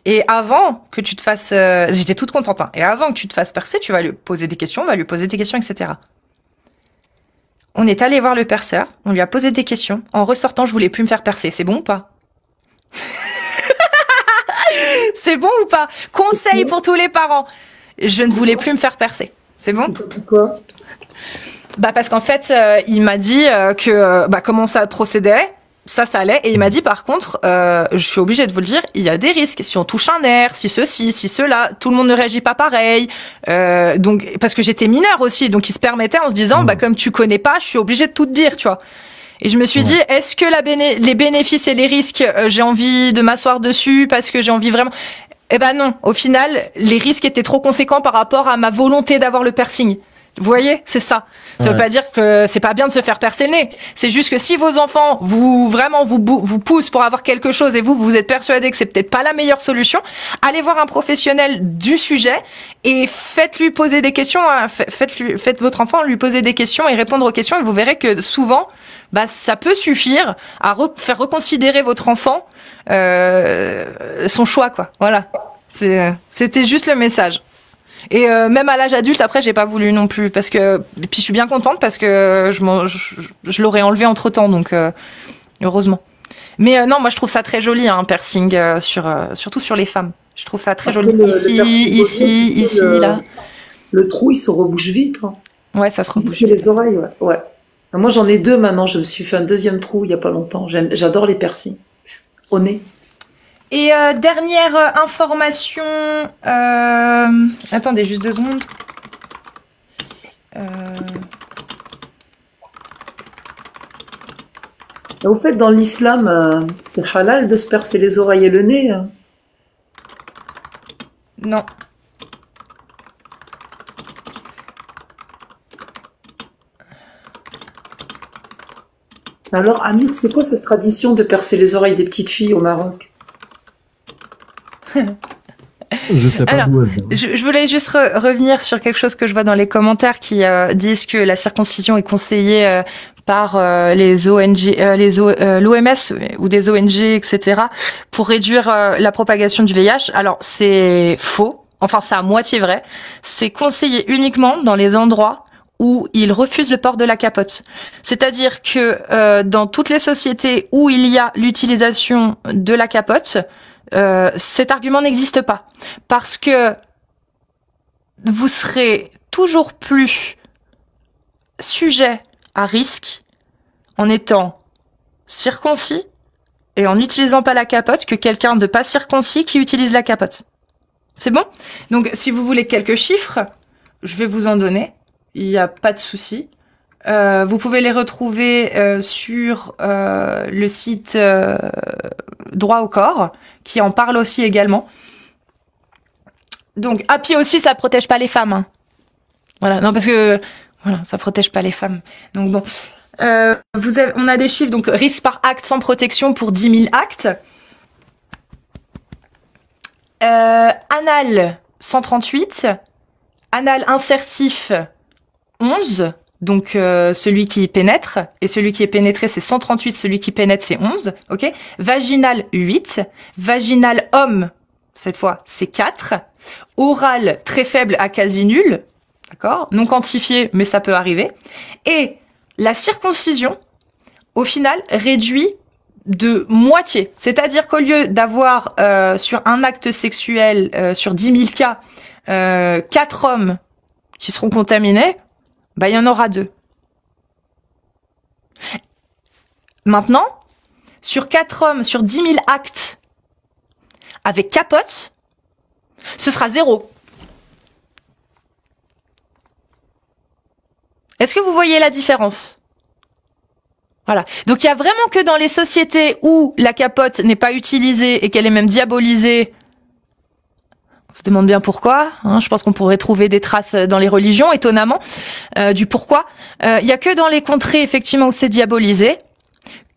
A: Et avant que tu te fasses, j'étais toute contente, hein. Et avant que tu te fasses percer, tu vas lui poser des questions, etc. On est allé voir le perceur, on lui a posé des questions. En ressortant, je voulais plus me faire percer. C'est bon ou pas? C'est bon ou pas? Conseil pour tous les parents. Je ne voulais plus me faire percer. C'est bon?
D: Pourquoi?
A: Bah parce qu'en fait, il m'a dit que comment ça procédait, ça allait, et il m'a dit par contre, je suis obligée de vous le dire, il y a des risques. Si on touche un nerf, si ceci, si cela, tout le monde ne réagit pas pareil. Donc parce que j'étais mineure aussi, donc il se permettait en se disant, comme tu connais pas, je suis obligée de tout te dire, tu vois. Et je me suis dit, est-ce que les bénéfices et les risques, j'ai envie de m'asseoir dessus parce que j'ai envie vraiment... Eh ben non, au final, les risques étaient trop conséquents par rapport à ma volonté d'avoir le piercing. Vous voyez, c'est ça. Ça veut pas dire que c'est pas bien de se faire percer le nez. C'est juste que si vos enfants vous poussent pour avoir quelque chose et vous êtes persuadé que c'est peut-être pas la meilleure solution, allez voir un professionnel du sujet et faites-lui poser des questions. Faites votre enfant lui poser des questions et répondre aux questions et vous verrez que souvent, ça peut suffire à faire reconsidérer votre enfant son choix, quoi. Voilà. C'était juste le message. Et même à l'âge adulte, après, j'ai pas voulu non plus, parce que puis je suis bien contente parce que je l'aurais enlevé entre temps, donc heureusement. Mais non, moi je trouve ça très joli, un piercing surtout sur les femmes. Je trouve ça très joli. Ici, là.
D: Le trou, il se rebouche vite. Hein.
A: Ouais, ça se rebouche.
D: Les oreilles, ouais. Moi, j'en ai 2 maintenant. Je me suis fait un 2e trou il y a pas longtemps. J'adore les piercings au nez.
A: Et dernière information, attendez juste 2 secondes.
D: Au fait, dans l'islam, c'est halal de se percer les oreilles et le nez.
A: Non.
D: Alors, Amir, c'est quoi cette tradition de percer les oreilles des petites filles au Maroc?
C: Je sais pas d'où elle vient.
A: Je voulais juste revenir sur quelque chose que je vois dans les commentaires qui disent que la circoncision est conseillée par les ONG, l'OMS ou des ONG, etc., pour réduire la propagation du VIH. Alors, c'est faux. Enfin, c'est à moitié vrai. C'est conseillé uniquement dans les endroits où ils refusent le port de la capote. C'est-à-dire que dans toutes les sociétés où il y a l'utilisation de la capote, cet argument n'existe pas. Parce que vous serez toujours plus sujet à risque en étant circoncis et en n'utilisant pas la capote que quelqu'un de pas circoncis qui utilise la capote. C'est bon? Donc, si vous voulez quelques chiffres, je vais vous en donner. Il n'y a pas de souci. Vous pouvez les retrouver sur le site Droit au corps, qui en parle aussi également. Donc, puis aussi, ça protège pas les femmes. Hein. Voilà, non, parce que voilà, ça protège pas les femmes. Donc bon, on a des chiffres. Donc, risque par acte sans protection pour 10 000 actes. Anal 138, anal insertif 11, donc celui qui pénètre, et celui qui est pénétré c'est 138, celui qui pénètre c'est 11, ok. Vaginal 8, vaginal homme, cette fois c'est 4, oral très faible à quasi nul, d'accord, non quantifié mais ça peut arriver, et la circoncision, au final, réduit de moitié. C'est-à-dire qu'au lieu d'avoir sur un acte sexuel, sur 10 000 cas, 4 hommes qui seront contaminés, il y en aura 2. Maintenant, sur 4 hommes, sur 10 000 actes avec capote, ce sera 0. Est-ce que vous voyez la différence ? Voilà. Donc il y a vraiment que dans les sociétés où la capote n'est pas utilisée et qu'elle est même diabolisée, on se demande bien pourquoi. Hein, je pense qu'on pourrait trouver des traces dans les religions, étonnamment, du pourquoi. Il y a que dans les contrées effectivement où c'est diabolisé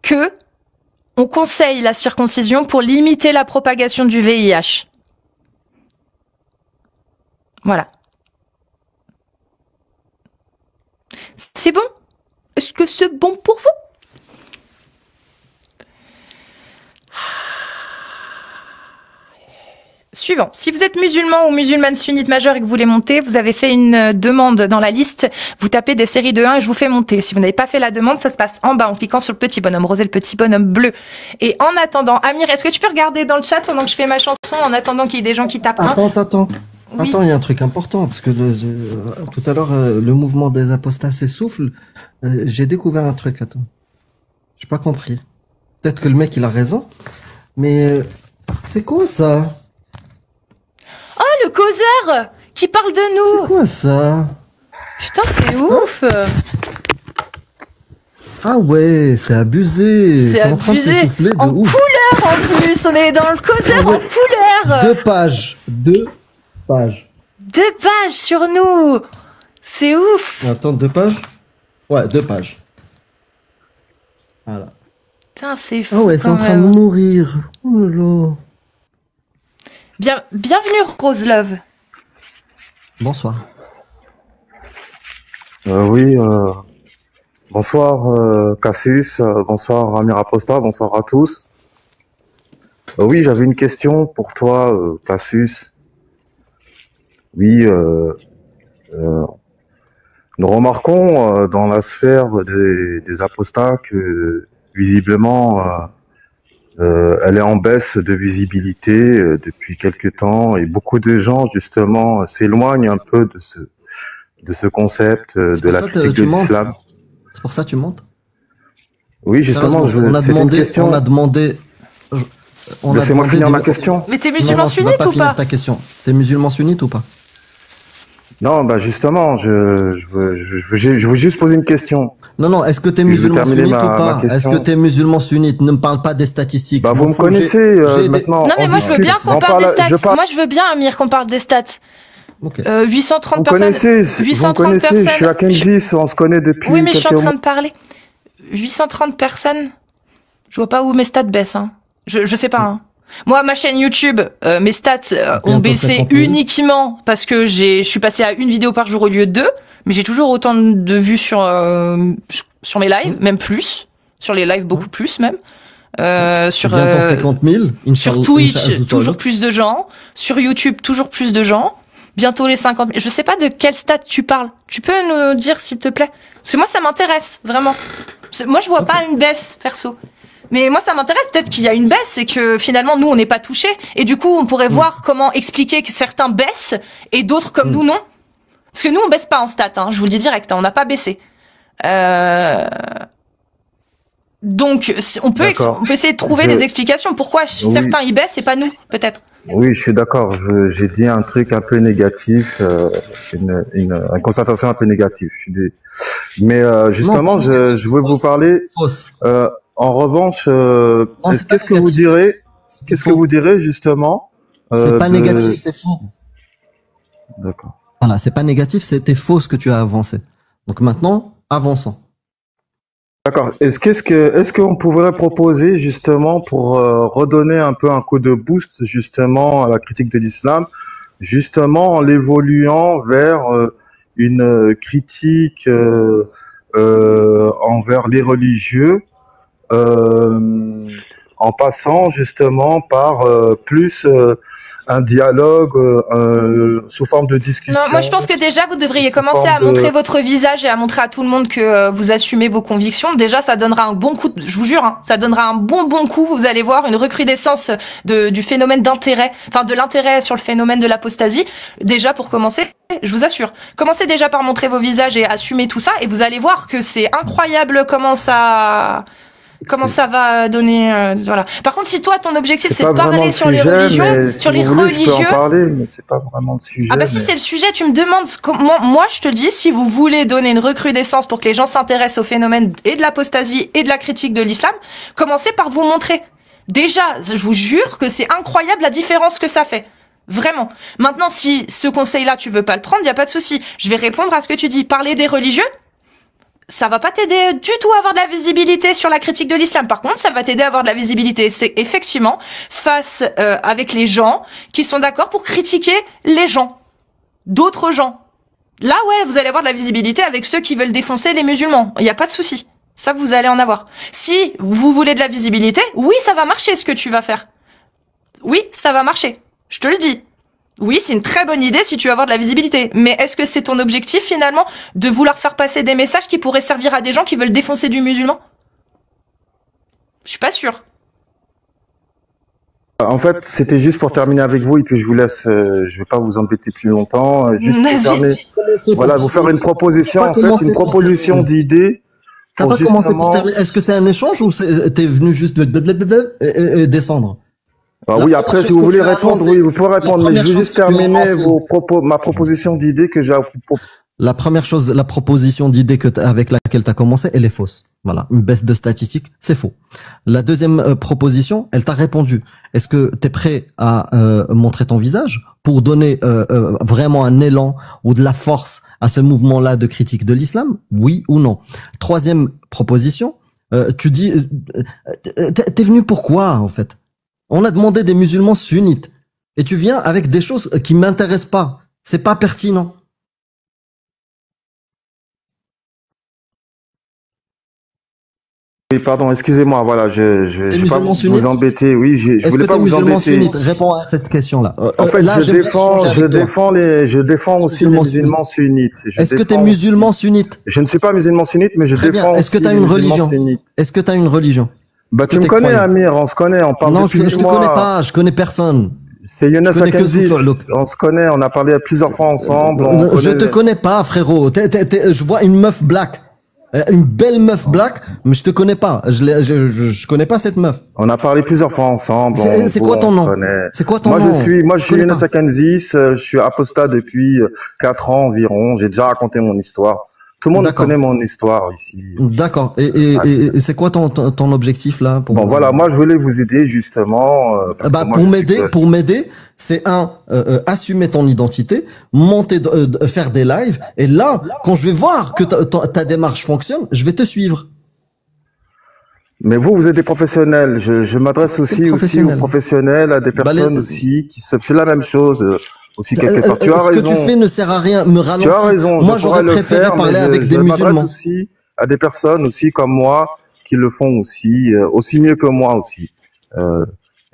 A: que on conseille la circoncision pour limiter la propagation du VIH. Voilà. C'est bon ? Est-ce que c'est bon pour vous ? Suivant. Si vous êtes musulman ou musulmane sunnite majeure et que vous voulez monter, vous avez fait une demande dans la liste, vous tapez des séries de 1 et je vous fais monter. Si vous n'avez pas fait la demande, ça se passe en bas en cliquant sur le petit bonhomme rose et le petit bonhomme bleu. Et en attendant, Amir, est-ce que tu peux regarder dans le chat pendant que je fais ma chanson en attendant qu'il y ait des gens qui tapent?
C: Attends.
A: Oui.
C: Attends, il y a un truc important, parce que tout à l'heure, le mouvement des apostats s'essouffle. J'ai découvert un truc, attends. J'ai pas compris. Peut-être que le mec, il a raison, mais c'est quoi ça?
A: Oh, le causeur qui parle de nous.
C: C'est quoi ça?
A: Putain, c'est ouf.
C: Ah ouais, c'est abusé.
A: C'est
C: en train de
A: abusé.
C: s'essouffler de
A: En
C: ouf.
A: couleur en plus, on est dans le causeur
C: Ah ouais.
A: en couleur.
C: 2 pages. 2 pages.
A: 2 pages sur nous. C'est ouf.
C: Attends, 2 pages? Ouais, 2 pages. Voilà.
A: Putain, c'est fou.
C: Ah ouais, c'est
A: quand
C: en train de
A: même.
C: mourir. Oh là là.
A: Bienvenue, Rose Love.
C: Bonsoir.
E: Oui, bonsoir Cassius, bonsoir Amir Apostat, bonsoir à tous. Oui, j'avais une question pour toi, Cassius. Oui, nous remarquons dans la sphère des apostats que visiblement elle est en baisse de visibilité depuis quelque temps et beaucoup de gens justement s'éloignent un peu de ce concept de la critique de l'islam.
C: C'est pour ça que tu montes?
E: Oui, justement,
C: on a demandé.
E: Laissez-moi finir ma question.
A: Mais t'es musulman sunnite ou pas?
C: Ta question. T'es musulman sunnite ou pas?
E: Non, bah justement, je veux juste poser une question.
C: Non, est-ce que t'es musulman sunnite ou pas? Est-ce que t'es musulman sunnite? Ne me parle pas des statistiques.
E: Bah vous me connaissez maintenant.
A: Non mais moi je veux bien qu'on parle des stats. Moi je veux bien, Amir, qu'on parle des stats.
C: Okay.
A: 830 personnes.
E: Vous me connaissez, je suis à Kensis, on se connaît depuis.
A: Oui, mais je suis en train de parler. 830 personnes. Je vois pas où mes stats baissent. Hein. Je sais pas. Hein. Moi, ma chaîne YouTube, mes stats ont baissé uniquement parce que je suis passé à une vidéo par jour au lieu de 2, mais j'ai toujours autant de vues sur mes lives, même plus. Sur les lives, beaucoup plus même. Sur
C: 50 000.
A: Sur Twitch, toujours plus de gens. Sur YouTube, toujours plus de gens. Bientôt les 50 000. Je sais pas de quel stat tu parles. Tu peux nous dire, s'il te plaît? Parce que moi, ça m'intéresse, vraiment. Moi, je vois pas une baisse, perso. Mais moi, ça m'intéresse. Peut-être qu'il y a une baisse et que finalement, nous, on n'est pas touchés. Et du coup, on pourrait voir comment expliquer que certains baissent et d'autres comme nous, non. Parce que nous, on baisse pas en stats, hein. Je vous le dis direct, hein, on n'a pas baissé. Donc, on peut essayer de trouver des explications. Pourquoi certains y baissent et pas nous, peut-être?
E: Oui, je suis d'accord. J'ai dit un truc un peu négatif, une constatation un peu négative. Mais justement, je veux vous parler. En revanche, qu'est-ce que vous direz? Qu'est-ce que vous direz justement?
C: C'est pas négatif, c'est faux.
E: D'accord.
C: Voilà, c'est pas négatif, c'était faux ce que tu as avancé. Donc maintenant, avançons.
E: D'accord. Est-ce qu'on pourrait proposer justement pour redonner un peu un coup de boost justement à la critique de l'islam, justement en l'évoluant vers une critique envers les religieux, en passant justement par plus un dialogue sous forme de discussion.
A: Non, moi je pense que déjà vous devriez commencer à montrer votre visage et à montrer à tout le monde que vous assumez vos convictions. Déjà ça donnera un bon coup, je vous jure, hein, ça donnera un bon coup. Vous allez voir une recrudescence du phénomène d'intérêt, enfin de l'intérêt sur le phénomène de l'apostasie. Déjà pour commencer, je vous assure, commencez déjà par montrer vos visages et assumer tout ça et vous allez voir que c'est incroyable comment ça va donner, voilà. Par contre, si toi, ton objectif, c'est de parler sur les religions, sur les religieux.
E: Je peux en parler, mais c'est pas vraiment le sujet.
A: Ah bah si c'est le sujet, tu me demandes comment, moi, je te dis, si vous voulez donner une recrudescence pour que les gens s'intéressent au phénomène et de l'apostasie et de la critique de l'islam, commencez par vous montrer. Déjà, je vous jure que c'est incroyable la différence que ça fait. Vraiment. Maintenant, si ce conseil-là, tu veux pas le prendre, y a pas de souci. Je vais répondre à ce que tu dis. Parler des religieux, ça va pas t'aider du tout à avoir de la visibilité sur la critique de l'islam. Par contre, ça va t'aider à avoir de la visibilité. C'est effectivement face avec les gens qui sont d'accord pour critiquer les gens, d'autres gens. Là, ouais, vous allez avoir de la visibilité avec ceux qui veulent défoncer les musulmans. Il y a pas de souci. Ça, vous allez en avoir. Si vous voulez de la visibilité, oui, ça va marcher ce que tu vas faire. Oui, ça va marcher. Je te le dis. Oui, c'est une très bonne idée si tu veux avoir de la visibilité. Mais est-ce que c'est ton objectif finalement de vouloir faire passer des messages qui pourraient servir à des gens qui veulent défoncer du musulman? Je suis pas sûre.
E: En fait, c'était juste pour terminer avec vous et puis je vous laisse, je vais pas vous embêter plus longtemps. Juste pour terminer, voilà, vous faire une proposition, en fait, une proposition d'idée.
C: T'as pas commencé pour terminer. Est-ce que c'est un échange ou t'es venu juste de descendre?
E: Ah oui, après, si vous voulez répondre, oui, vous pouvez répondre, mais je veux juste terminer ma proposition d'idée que j'ai à propos.
C: La première chose, la proposition d'idée avec laquelle tu as commencé, elle est fausse. Voilà, une baisse de statistiques, c'est faux. La deuxième proposition, elle t'a répondu. Est-ce que tu es prêt à montrer ton visage pour donner vraiment un élan ou de la force à ce mouvement-là de critique de l'islam? Oui ou non? Troisième proposition, tu dis, t'es venu pourquoi en fait? On a demandé des musulmans sunnites et tu viens avec des choses qui m'intéressent pas. C'est pas pertinent.
E: Oui, pardon, excusez-moi, voilà, je vais pas vous embêter. Oui, je voulais pas vous embêter.
C: Sunnite, réponds à cette question-là.
E: En fait, là, je défends aussi les musulmans sunnites.
C: Est-ce que tu es musulman sunnite?
E: Je ne suis pas musulman sunnite, mais je défends.
C: Est-ce que tu as une religion? Est-ce que tu as une religion?
E: Bah, tu me connais, Amir, on se connaît, on parle.
C: Non, je te connais pas, je connais personne.
E: C'est Younes Akanzi, on se connaît, on a parlé plusieurs fois ensemble.
C: Je te connais pas, frérot. Je vois une meuf black. Une belle meuf black, mais je te connais pas. Je connais pas cette meuf.
E: On a parlé plusieurs fois ensemble.
C: C'est quoi ton nom? C'est quoi ton nom?
E: Moi, je suis Younes Akanzi. Je suis apostat depuis 4 ans environ. J'ai déjà raconté mon histoire. Tout le monde connaît mon histoire ici.
C: D'accord. Et c'est quoi ton objectif là pour
E: Bon, voilà. Moi, je voulais vous aider justement.
C: Pour m'aider, c'est assumer ton identité, faire des lives. Et là, quand je vais voir que ta démarche fonctionne, je vais te suivre.
E: Mais vous êtes des professionnels. Je m'adresse aussi aux professionnels, à des personnes aussi qui c'est la même chose. Aussi quelque part. Tu as raison.
C: Ce que tu fais ne sert à rien, me ralentir.
E: Tu as raison.
C: Moi, j'aurais préféré parler avec des musulmans.
E: Aussi à des personnes aussi comme moi qui le font aussi mieux que moi aussi.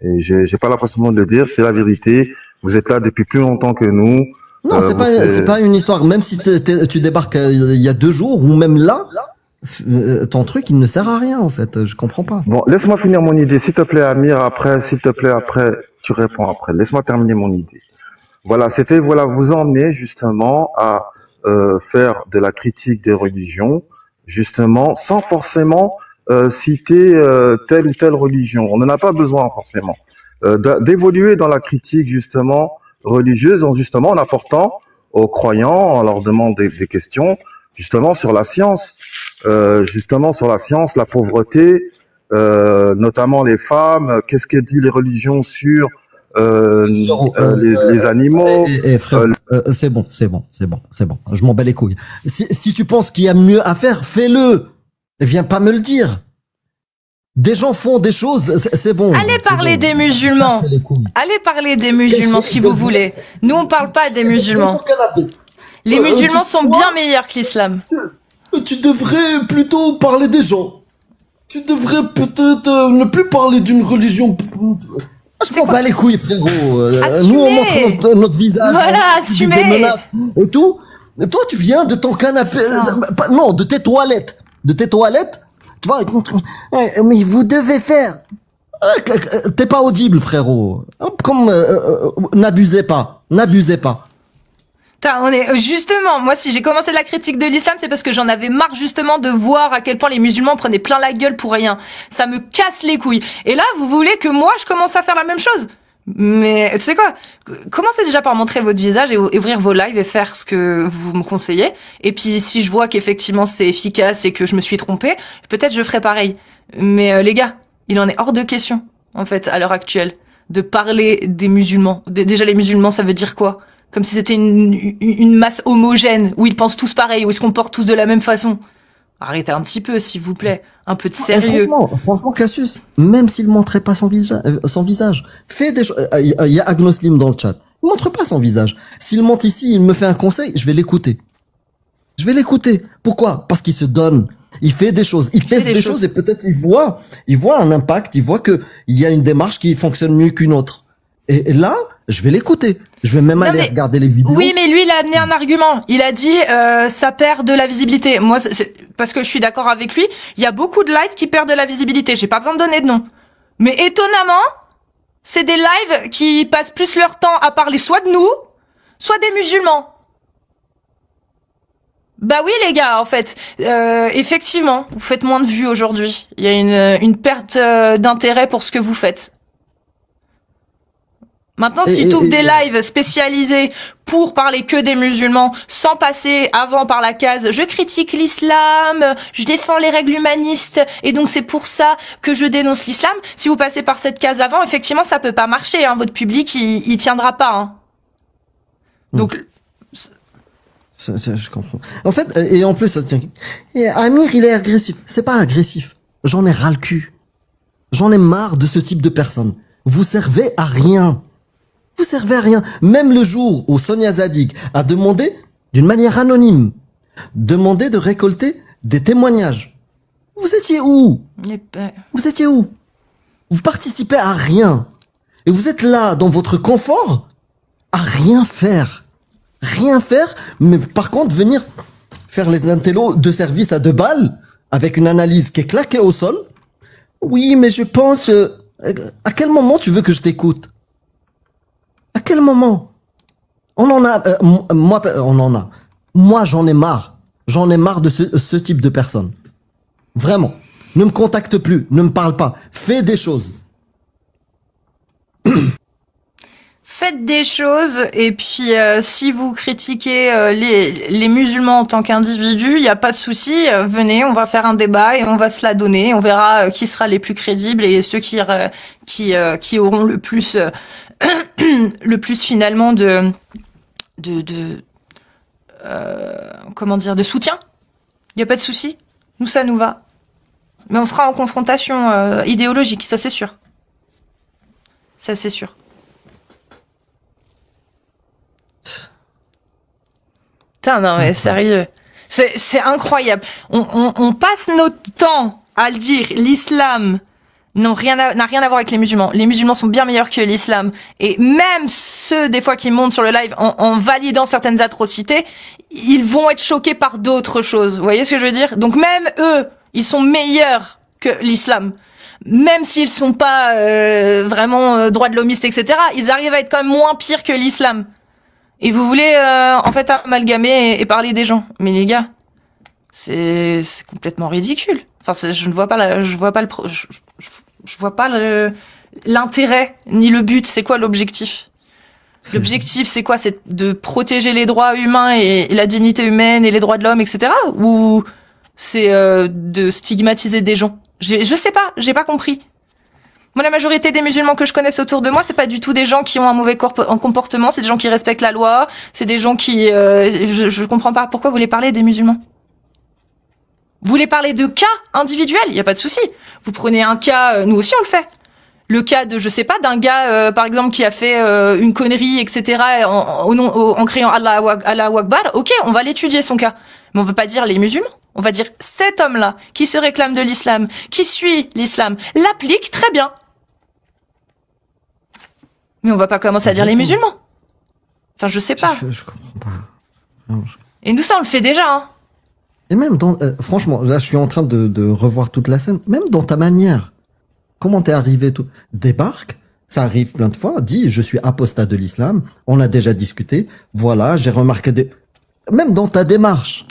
E: Et j'ai pas l'impression de le dire, c'est la vérité. Vous êtes là depuis plus longtemps que nous.
C: Non, c'est pas une histoire. Même si tu débarques il y a 2 jours ou même là, ton truc il ne sert à rien en fait. Je comprends pas.
E: Bon, laisse-moi finir mon idée, s'il te plaît, Amir. Après, s'il te plaît, après tu réponds après. Laisse-moi terminer mon idée. Voilà, c'était vous emmener justement à faire de la critique des religions, justement, sans forcément citer telle ou telle religion. On n'en a pas besoin forcément. D'évoluer dans la critique justement religieuse, justement en apportant aux croyants, en leur demandant des questions, justement sur la science, la pauvreté, notamment les femmes. Qu'est-ce que disent les religions sur les animaux.
C: Frère, c'est bon. Je m'en bats les couilles. Si tu penses qu'il y a mieux à faire, fais-le. Et viens pas me le dire. Des gens font des choses, c'est bon.
A: Allez parler des musulmans. Allez parler des musulmans si vous voulez. Nous, on parle pas des musulmans. Les musulmans sont bien meilleurs que l'islam.
C: Tu devrais plutôt parler des gens. Tu devrais peut-être ne plus parler d'une religion. Je m'en bats les couilles, frérot. Nous, on montre notre visage.
A: Voilà, assumer.
C: Des menaces et tout. Et toi, tu viens de ton canapé. Non, de tes toilettes. Tu vois, mais vous devez faire. T'es pas audible, frérot. Comme, n'abusez pas.
A: On est justement, moi si j'ai commencé la critique de l'islam, c'est parce que j'en avais marre justement de voir à quel point les musulmans prenaient plein la gueule pour rien. Ça me casse les couilles. Et là, vous voulez que moi je commence à faire la même chose? Mais tu sais quoi? Commencez déjà par montrer votre visage et ouvrir vos lives et faire ce que vous me conseillez. Et puis si je vois qu'effectivement c'est efficace et que je me suis trompée, peut-être je ferai pareil. Mais les gars, il en est hors de question en fait à l'heure actuelle de parler des musulmans. Déjà les musulmans, ça veut dire quoi? Comme si c'était une masse homogène, où ils pensent tous pareil, où ils se comportent tous de la même façon. Arrêtez un petit peu, s'il vous plaît. Un peu de sérieux.
C: Franchement, Cassius, même s'il montrait pas son visage, fais des choses. Il y a Agnoslim dans le chat. Il montre pas son visage. S'il monte ici, il me fait un conseil, je vais l'écouter. Pourquoi? Parce qu'il se donne. Il fait des choses. Il teste des choses et peut-être il voit un impact. Il voit que il y a une démarche qui fonctionne mieux qu'une autre. Et là, je vais l'écouter. Je vais même aller regarder les vidéos.
A: Oui, mais lui, il a amené un argument. Il a dit, ça perd de la visibilité. Moi, parce que je suis d'accord avec lui, il y a beaucoup de lives qui perdent de la visibilité. J'ai pas besoin de donner de nom. Mais étonnamment, c'est des lives qui passent plus leur temps à parler soit de nous, soit des musulmans. Bah oui, les gars, en fait, effectivement, vous faites moins de vues aujourd'hui. Il y a une perte d'intérêt pour ce que vous faites. Maintenant, si tu ouvres des lives spécialisés pour parler que des musulmans, sans passer avant par la case « je critique l'islam, je défends les règles humanistes, et donc c'est pour ça que je dénonce l'islam », si vous passez par cette case avant, effectivement, ça peut pas marcher. Hein, votre public, il tiendra pas. Hein. Donc...
C: je comprends. En fait, et en plus, Amir, il est agressif. C'est pas agressif. J'en ai ras le cul. J'en ai marre de ce type de personnes. Vous servez à rien. Vous servez à rien. Même le jour où Sonia Zadig a demandé, d'une manière anonyme, de récolter des témoignages. Vous étiez où? Vous étiez où? Vous participez à rien. Et vous êtes là, dans votre confort, à rien faire. Rien faire, mais par contre venir faire les intellos de service à 2 balles, avec une analyse qui est claquée au sol. Oui, mais je pense... à quel moment tu veux que je t'écoute? À quel moment? On en a... Moi, j'en ai marre. J'en ai marre de ce type de personnes. Vraiment. Ne me contacte plus. Ne me parle pas. Fais des choses.
A: Faites des choses, et puis si vous critiquez les musulmans en tant qu'individus, il n'y a pas de souci, venez, on va faire un débat et on va se la donner, on verra qui sera les plus crédibles et ceux qui auront le plus le plus finalement de soutien. Il n'y a pas de souci, nous ça nous va. Mais on sera en confrontation idéologique, ça c'est sûr. Ça c'est sûr. Putain, non mais sérieux, c'est incroyable. On passe notre temps à le dire. L'islam n'a rien à voir avec les musulmans. Les musulmans sont bien meilleurs que l'islam. Et même ceux des fois qui montent sur le live en validant certaines atrocités, ils vont être choqués par d'autres choses. Vous voyez ce que je veux dire? Donc même eux, ils sont meilleurs que l'islam. Même s'ils sont pas vraiment droits de l'homiste, etc., ils arrivent à être quand même moins pires que l'islam. Et vous voulez en fait amalgamer et parler des gens. Mais les gars, c'est complètement ridicule. Enfin, je vois pas l'intérêt ni le but. C'est quoi l'objectif? L'objectif, c'est quoi? C'est de protéger les droits humains et la dignité humaine et les droits de l'homme, etc. Ou c'est de stigmatiser des gens? Je sais pas, j'ai pas compris. Moi, la majorité des musulmans que je connaisse autour de moi, c'est pas du tout des gens qui ont un mauvais comportement, c'est des gens qui respectent la loi, c'est des gens qui... je comprends pas pourquoi vous voulez parler des musulmans. Vous voulez parler de cas individuels, il y a pas de souci. Vous prenez un cas, nous aussi on le fait. Le cas de, je sais pas, d'un gars, par exemple, qui a fait une connerie, etc., en criant Allah Akbar, ok, on va l'étudier son cas. Mais on veut pas dire les musulmans. On va dire cet homme-là, qui se réclame de l'islam, qui suit l'islam, l'applique très bien. Mais on va pas commencer à dire les musulmans. Enfin, je sais pas.
C: Je comprends pas. Non,
A: Et nous, ça, on le fait déjà, hein.
C: Et même dans... franchement, là, je suis en train de revoir toute la scène. Même dans ta manière. Comment t'es arrivé tout? Débarque, ça arrive plein de fois, dis, je suis apostat de l'islam, on a déjà discuté, voilà, j'ai remarqué des... Même dans ta démarche.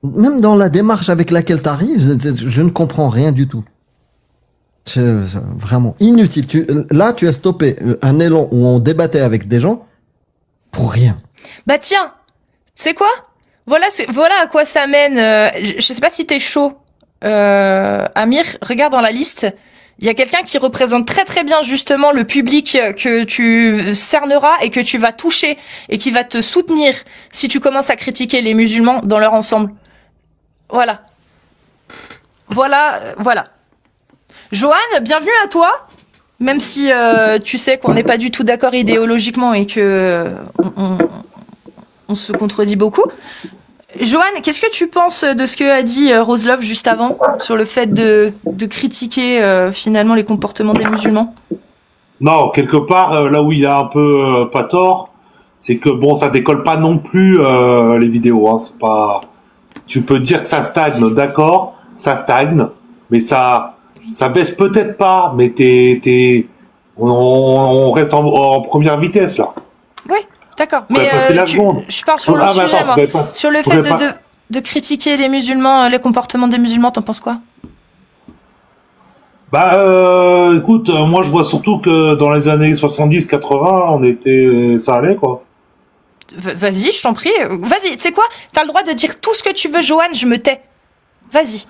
C: Même dans la démarche avec laquelle t'arrives, je ne comprends rien du tout. Vraiment inutile. Là, tu as stoppé un élan où on débattait avec des gens pour rien.
A: Bah tiens, tu sais quoi? Voilà à quoi ça mène. Je sais pas si t'es chaud, Amir. Regarde dans la liste. Il y a quelqu'un qui représente très très bien justement le public que tu cerneras et que tu vas toucher et qui va te soutenir si tu commences à critiquer les musulmans dans leur ensemble. Voilà. Johan, bienvenue à toi. Même si tu sais qu'on n'est pas du tout d'accord idéologiquement et que on se contredit beaucoup. Johan, qu'est-ce que tu penses de ce que a dit Roselove juste avant sur le fait de critiquer finalement les comportements des musulmans?
F: Non, quelque part, là où il a un peu pas tort, c'est que bon, ça décolle pas non plus les vidéos. Hein, c'est pas. Tu peux dire que ça stagne, d'accord, ça stagne, mais ça baisse peut-être pas, mais on reste en première vitesse là.
A: Oui, d'accord. Mais je parle sur le sujet, moi. Sur le fait de critiquer les musulmans, les comportements des musulmans, t'en penses quoi?
F: Bah, écoute, moi je vois surtout que dans les années 70-80, ça allait quoi.
A: Vas-y, je t'en prie. Vas-y, tu sais quoi? T'as le droit de dire tout ce que tu veux, Johan, je me tais. Vas-y.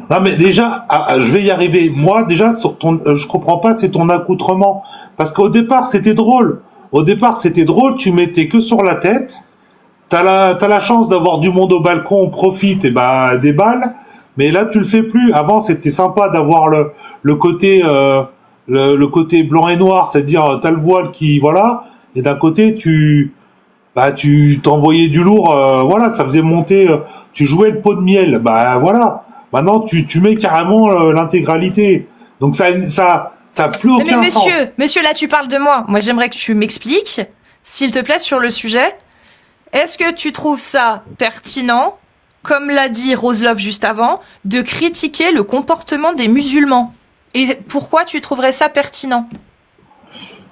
F: Non mais déjà, je vais y arriver. Moi déjà, je comprends pas, c'est ton accoutrement. Parce qu'au départ, c'était drôle. Tu mettais que sur la tête. T'as la chance d'avoir du monde au balcon, on profite, et bah, des balles. Mais là, tu le fais plus. Avant, c'était sympa d'avoir le côté blanc et noir, c'est-à-dire, t'as le voile qui, voilà. Et d'un côté, tu t'envoyais du lourd, voilà, ça faisait monter, tu jouais le pot de miel, bah voilà. Maintenant, tu mets carrément l'intégralité. Donc ça a plus aucun sens.
A: Monsieur, là, tu parles de moi. Moi, j'aimerais que tu m'expliques, s'il te plaît, sur le sujet. Est-ce que tu trouves ça pertinent, comme l'a dit Roselove juste avant, de critiquer le comportement des musulmans? Et pourquoi tu trouverais ça pertinent?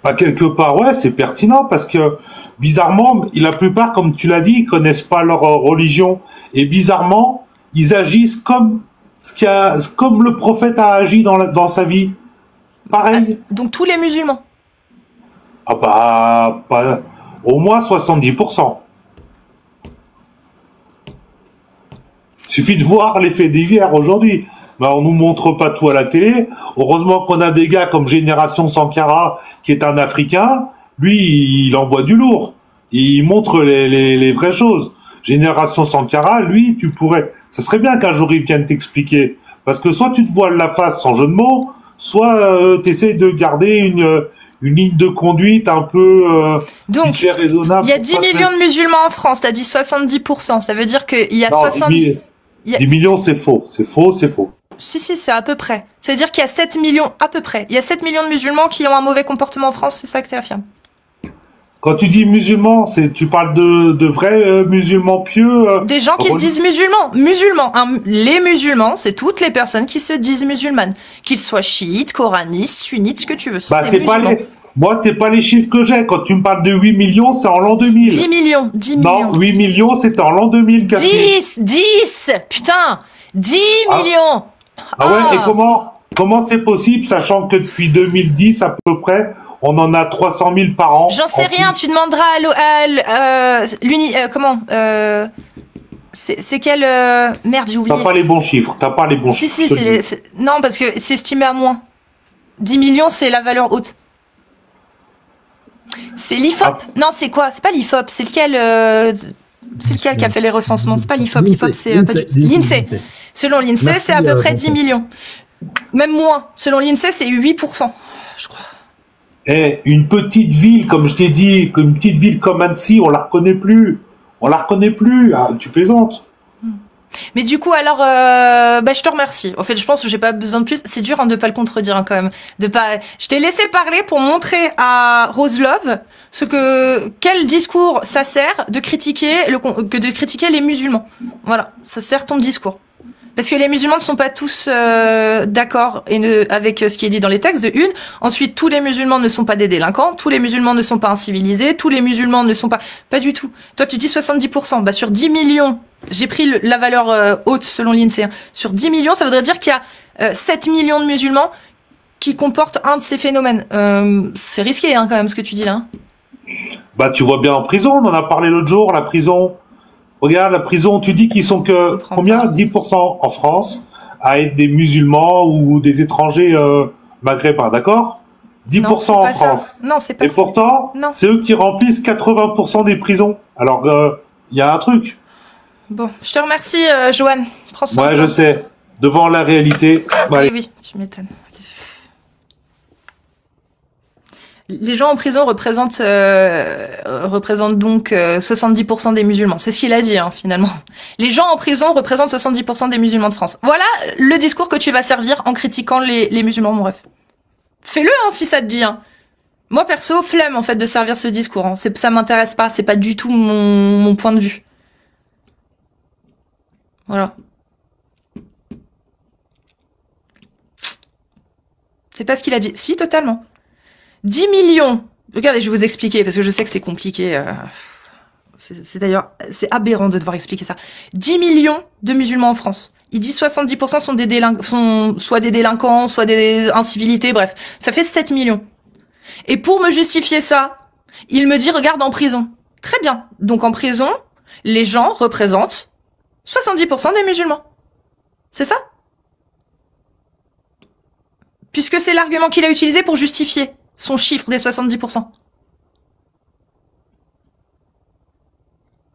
F: Bah, quelque part, ouais, c'est pertinent parce que, bizarrement, la plupart, comme tu l'as dit, ils connaissent pas leur religion. Et bizarrement, ils agissent comme le prophète a agi dans sa vie. Pareil.
A: Donc tous les musulmans?
F: Ah bah, pas, au moins 70%. Suffit de voir les faits divers aujourd'hui. Ben, on nous montre pas tout à la télé. Heureusement qu'on a des gars comme Génération Sankara, qui est un Africain. Lui, il envoie du lourd. Il montre les vraies choses. Génération Sankara, lui, ça serait bien qu'un jour il vienne t'expliquer. Parce que soit tu te voiles la face sans jeu de mots, soit t'essayes de garder une ligne de conduite un peu
A: Donc, raisonnable. Il y a 10 millions de musulmans en France, t'as dit 70%. Ça veut dire qu'il y a
F: 10 millions, c'est faux. C'est faux.
A: Si, c'est à peu près. C'est-à-dire qu'il y a 7 millions, à peu près. Il y a 7 millions de musulmans qui ont un mauvais comportement en France, c'est ça que tu affirmes?
F: Quand tu dis musulmans, tu parles de vrais musulmans pieux.
A: Des gens qui se disent musulmans. Les musulmans, c'est toutes les personnes qui se disent musulmanes. Qu'ils soient chiites, coranistes, sunnites, ce que tu veux.
F: Moi, c'est pas les chiffres que j'ai. Quand tu me parles de 8 millions, c'est en l'an 2000.
A: 10 millions.
F: Non, 8 millions, c'était en l'an 2000.
A: 10 putain 10 millions.
F: Ah ouais, et comment c'est possible, sachant que depuis 2010 à peu près, on en a 300 000 par an.
A: J'en sais rien, tu demanderas c'est quel merde, j'ai oublié.
F: T'as pas les bons chiffres,
A: Si, non, parce que c'est estimé à moins. 10 millions, c'est la valeur haute. C'est l'IFOP. Non, c'est quoi? C'est pas l'IFOP, c'est lequel qui a fait les recensements? C'est pas l'IFOP, l'IFOP c'est l'INSEE. Selon l'INSEE, c'est à peu près 10 millions. Même moins. Selon l'INSEE, c'est 8%, je crois.
F: Une petite ville, comme je t'ai dit, une petite ville comme Annecy, on la reconnaît plus. Ah, tu plaisantes.
A: Mais du coup, alors, je te remercie. En fait, je pense que j'ai pas besoin de plus. C'est dur de pas le contredire quand même. Je t'ai laissé parler pour montrer à Roselove quel discours ça sert de critiquer les musulmans. Voilà, ça sert ton discours. Parce que les musulmans ne sont pas tous d'accord avec ce qui est dit dans les textes de une. Ensuite, tous les musulmans ne sont pas des délinquants, tous les musulmans ne sont pas incivilisés, tous les musulmans ne sont pas... Pas du tout. Toi, tu dis 70%. Bah, sur 10 millions, j'ai pris la valeur haute selon l'INSEE. Hein. Sur 10 millions, ça voudrait dire qu'il y a 7 millions de musulmans qui comportent un de ces phénomènes. C'est risqué hein, quand même ce que tu dis là. Hein.
F: Bah, tu vois bien en prison, on en a parlé l'autre jour, la prison... Regarde, la prison, tu dis qu'ils sont que combien? 10% en France à être des musulmans ou des étrangers maghrébins, d'accord? 10% en France.
A: Non, c'est pas ça.
F: Et pourtant, c'est eux qui remplissent 80% des prisons. Alors, il y a un truc.
A: Bon, je te remercie, Johan. Prends soin de toi.
F: Ouais, je sais. Devant la réalité.
A: Oui, tu m'étonnes. Les gens en prison représentent donc 70% des musulmans. C'est ce qu'il a dit, hein, finalement. Les gens en prison représentent 70% des musulmans de France. Voilà le discours que tu vas servir en critiquant les musulmans, mon ref. Fais-le, hein, si ça te dit. Hein. Moi, perso, flemme, en fait, de servir ce discours. Hein. Ça m'intéresse pas. C'est pas du tout mon point de vue. Voilà. C'est pas ce qu'il a dit. Si, totalement. 10 millions. Regardez, je vais vous expliquer, parce que je sais que c'est compliqué. C'est d'ailleurs, c'est aberrant de devoir expliquer ça. 10 millions de musulmans en France. Il dit 70% sont soit des délinquants, soit des incivilités, bref. Ça fait 7 millions. Et pour me justifier ça, il me dit, regarde en prison. Très bien. Donc en prison, les gens représentent 70% des musulmans. C'est ça? Puisque c'est l'argument qu'il a utilisé pour justifier son chiffre des 70%.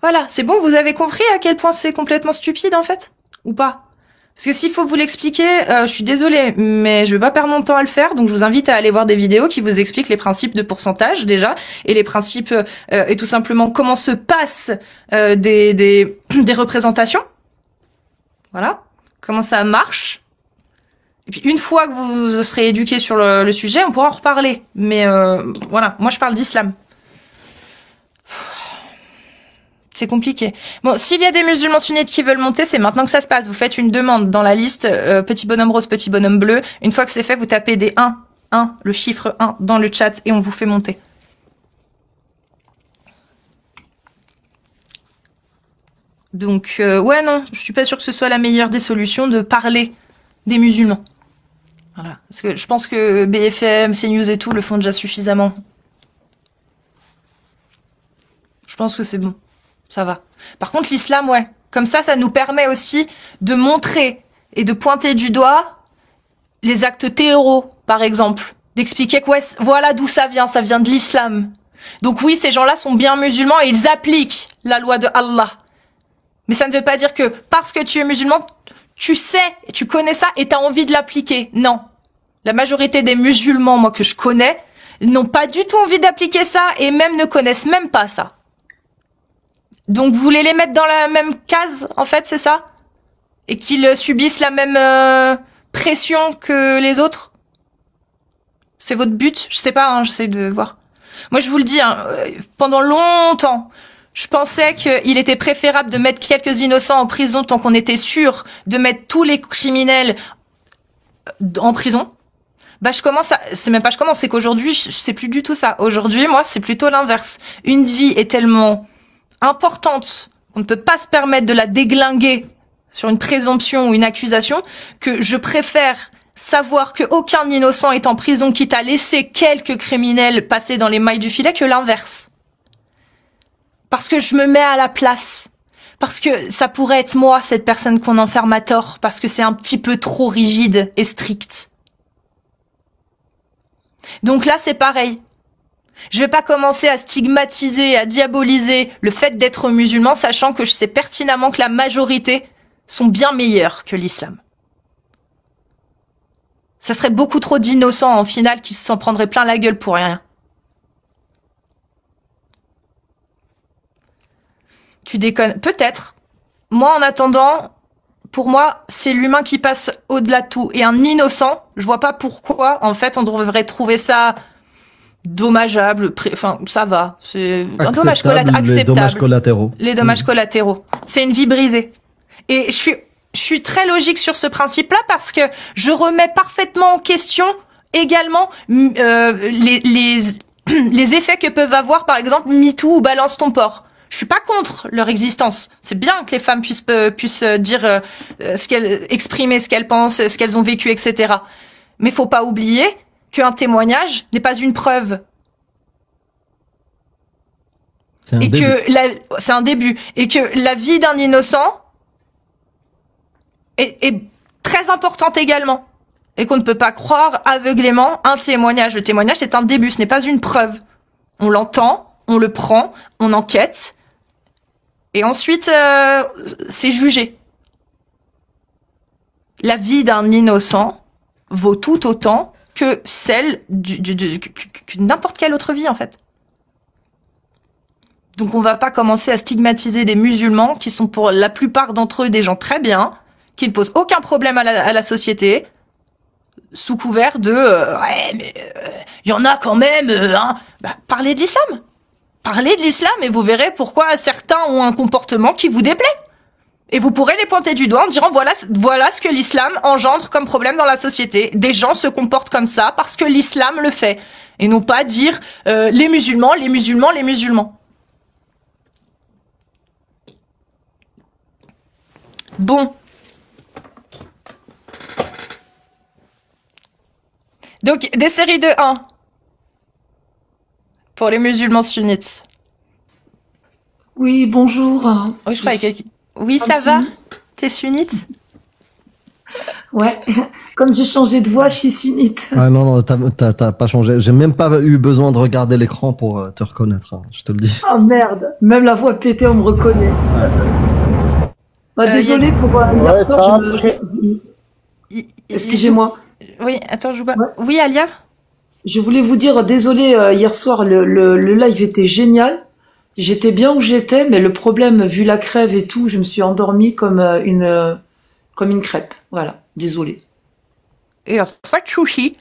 A: Voilà, c'est bon, vous avez compris à quel point c'est complètement stupide en fait? Ou pas? Parce que s'il faut vous l'expliquer, je suis désolée, mais je vais pas perdre mon temps à le faire, donc je vous invite à aller voir des vidéos qui vous expliquent les principes de pourcentage déjà, et les principes, et tout simplement comment se passent des représentations. Voilà, comment ça marche. Et puis une fois que vous serez éduqué sur le sujet, on pourra en reparler. Mais voilà, moi je parle d'islam. C'est compliqué. Bon, s'il y a des musulmans sunnites qui veulent monter, c'est maintenant que ça se passe. Vous faites une demande dans la liste petit bonhomme rose, petit bonhomme bleu. Une fois que c'est fait, vous tapez des 1, le chiffre 1 dans le chat et on vous fait monter. Donc, ouais, non, je suis pas sûre que ce soit la meilleure des solutions de parler des musulmans. Voilà. Parce que je pense que BFM, CNews et tout le font déjà suffisamment. Je pense que c'est bon. Ça va. Par contre, l'islam, ouais. Comme ça nous permet aussi de montrer et de pointer du doigt les actes terreaux, par exemple. D'expliquer que, ouais, voilà d'où ça vient de l'islam. Donc oui, ces gens-là sont bien musulmans et ils appliquent la loi de Allah. Mais ça ne veut pas dire que parce que tu es musulman, tu sais, tu connais ça et tu as envie de l'appliquer. Non. La majorité des musulmans, moi, que je connais, n'ont pas du tout envie d'appliquer ça et même ne connaissent même pas ça. Donc vous voulez les mettre dans la même case, en fait, c'est ça? Et qu'ils subissent la même pression que les autres? C'est votre but? Je sais pas, hein, j'essaie de voir. Moi, je vous le dis, hein, pendant longtemps, je pensais qu'il était préférable de mettre quelques innocents en prison tant qu'on était sûr de mettre tous les criminels en prison. Bah, c'est même pas je commence, c'est qu'aujourd'hui, c'est plus du tout ça. Aujourd'hui, moi, c'est plutôt l'inverse. Une vie est tellement importante, on ne peut pas se permettre de la déglinguer sur une présomption ou une accusation, que je préfère savoir qu'aucun innocent est en prison, quitte à laisser quelques criminels passer dans les mailles du filet, que l'inverse. Parce que je me mets à la place. Parce que ça pourrait être moi, cette personne qu'on enferme à tort, parce que c'est un petit peu trop rigide et strict. Donc là, c'est pareil. Je vais pas commencer à stigmatiser, à diaboliser le fait d'être musulman, sachant que je sais pertinemment que la majorité sont bien meilleurs que l'islam. Ça serait beaucoup trop d'innocents en finale qui s'en prendraient plein la gueule pour rien. Tu déconnes. Peut-être. Moi, en attendant, pour moi, c'est l'humain qui passe au-delà de tout. Et un innocent, je vois pas pourquoi, en fait, on devrait trouver ça dommageable, enfin ça va, c'est un dommage acceptable.
C: Les dommages collatéraux.
A: Les dommages collatéraux. C'est une vie brisée. Et je suis très logique sur ce principe-là parce que je remets parfaitement en question également les effets que peuvent avoir par exemple MeToo ou Balance ton porc. Je suis pas contre leur existence. C'est bien que les femmes puissent dire exprimer ce qu'elles pensent, ce qu'elles ont vécu, etc. Mais faut pas oublier qu'un témoignage n'est pas une preuve. C'est un début. Et que la vie d'un innocent est très importante également. Et qu'on ne peut pas croire aveuglément un témoignage. Le témoignage, c'est un début, ce n'est pas une preuve. On l'entend, on le prend, on enquête. Et ensuite, c'est jugé. La vie d'un innocent vaut tout autant que celle que n'importe quelle autre vie, en fait. Donc on va pas commencer à stigmatiser des musulmans qui sont pour la plupart d'entre eux des gens très bien, qui ne posent aucun problème à la société.
G: sous couvert de ouais, mais il y en a quand même, hein. Bah, parlez de l'islam. Parlez de l'islam et vous verrez pourquoi certains ont un comportement qui vous déplaît. Et vous pourrez les pointer du doigt en disant voilà ce que l'islam engendre comme problème dans la société. Des gens se comportent comme ça parce que l'islam le fait. Et non pas dire les musulmans, les musulmans, les musulmans. Bon. Donc, des séries de 1 pour les musulmans sunnites.
D: Oui, bonjour.
G: Oui, je crois qu'il y a quelqu'un. Oui, ça va? T'es sunnite?
D: Ouais, comme j'ai changé de voix, je suis sunnite.
C: Ah non, t'as pas changé. J'ai même pas eu besoin de regarder l'écran pour te reconnaître, hein, je te le dis.
D: Oh merde, même la voix pétée, on me reconnaît. Bah, désolé pour hier soir, Excusez-moi.
G: Oui, attends, je vois. Ouais. Oui, Alia?
D: Je voulais vous dire, désolé, hier soir, le live était génial. J'étais bien où j'étais, mais le problème, vu la crève et tout, je me suis endormie comme une crêpe. Voilà, désolé.
G: Et pas de soucis.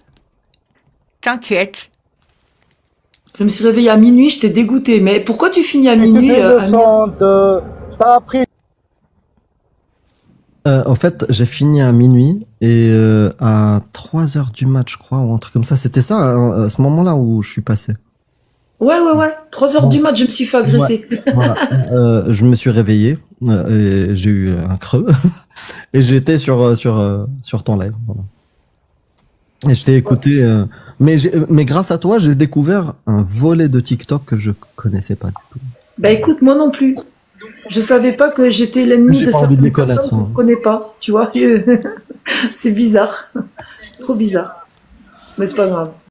G: T'inquiète.
D: Je me suis réveillée à minuit, j'étais dégoûtée. Mais pourquoi tu finis à minuit
H: T'as appris.
C: En fait, j'ai fini à minuit et à 3h du mat, je crois, ou un truc comme ça. C'était ça, à ce moment-là où je suis passé.
D: Ouais. 3h du mat, je me suis fait agresser.
C: Ouais, voilà. Je me suis réveillé et j'ai eu un creux et j'étais sur ton live. Voilà. Et je t'ai écouté, mais grâce à toi, j'ai découvert un volet de TikTok que je connaissais pas du tout.
D: Bah écoute, moi non plus. Je savais pas que j'étais l'ennemi de certaines personnes que je connais pas. Tu vois, c'est bizarre, trop bizarre. Mais c'est pas grave.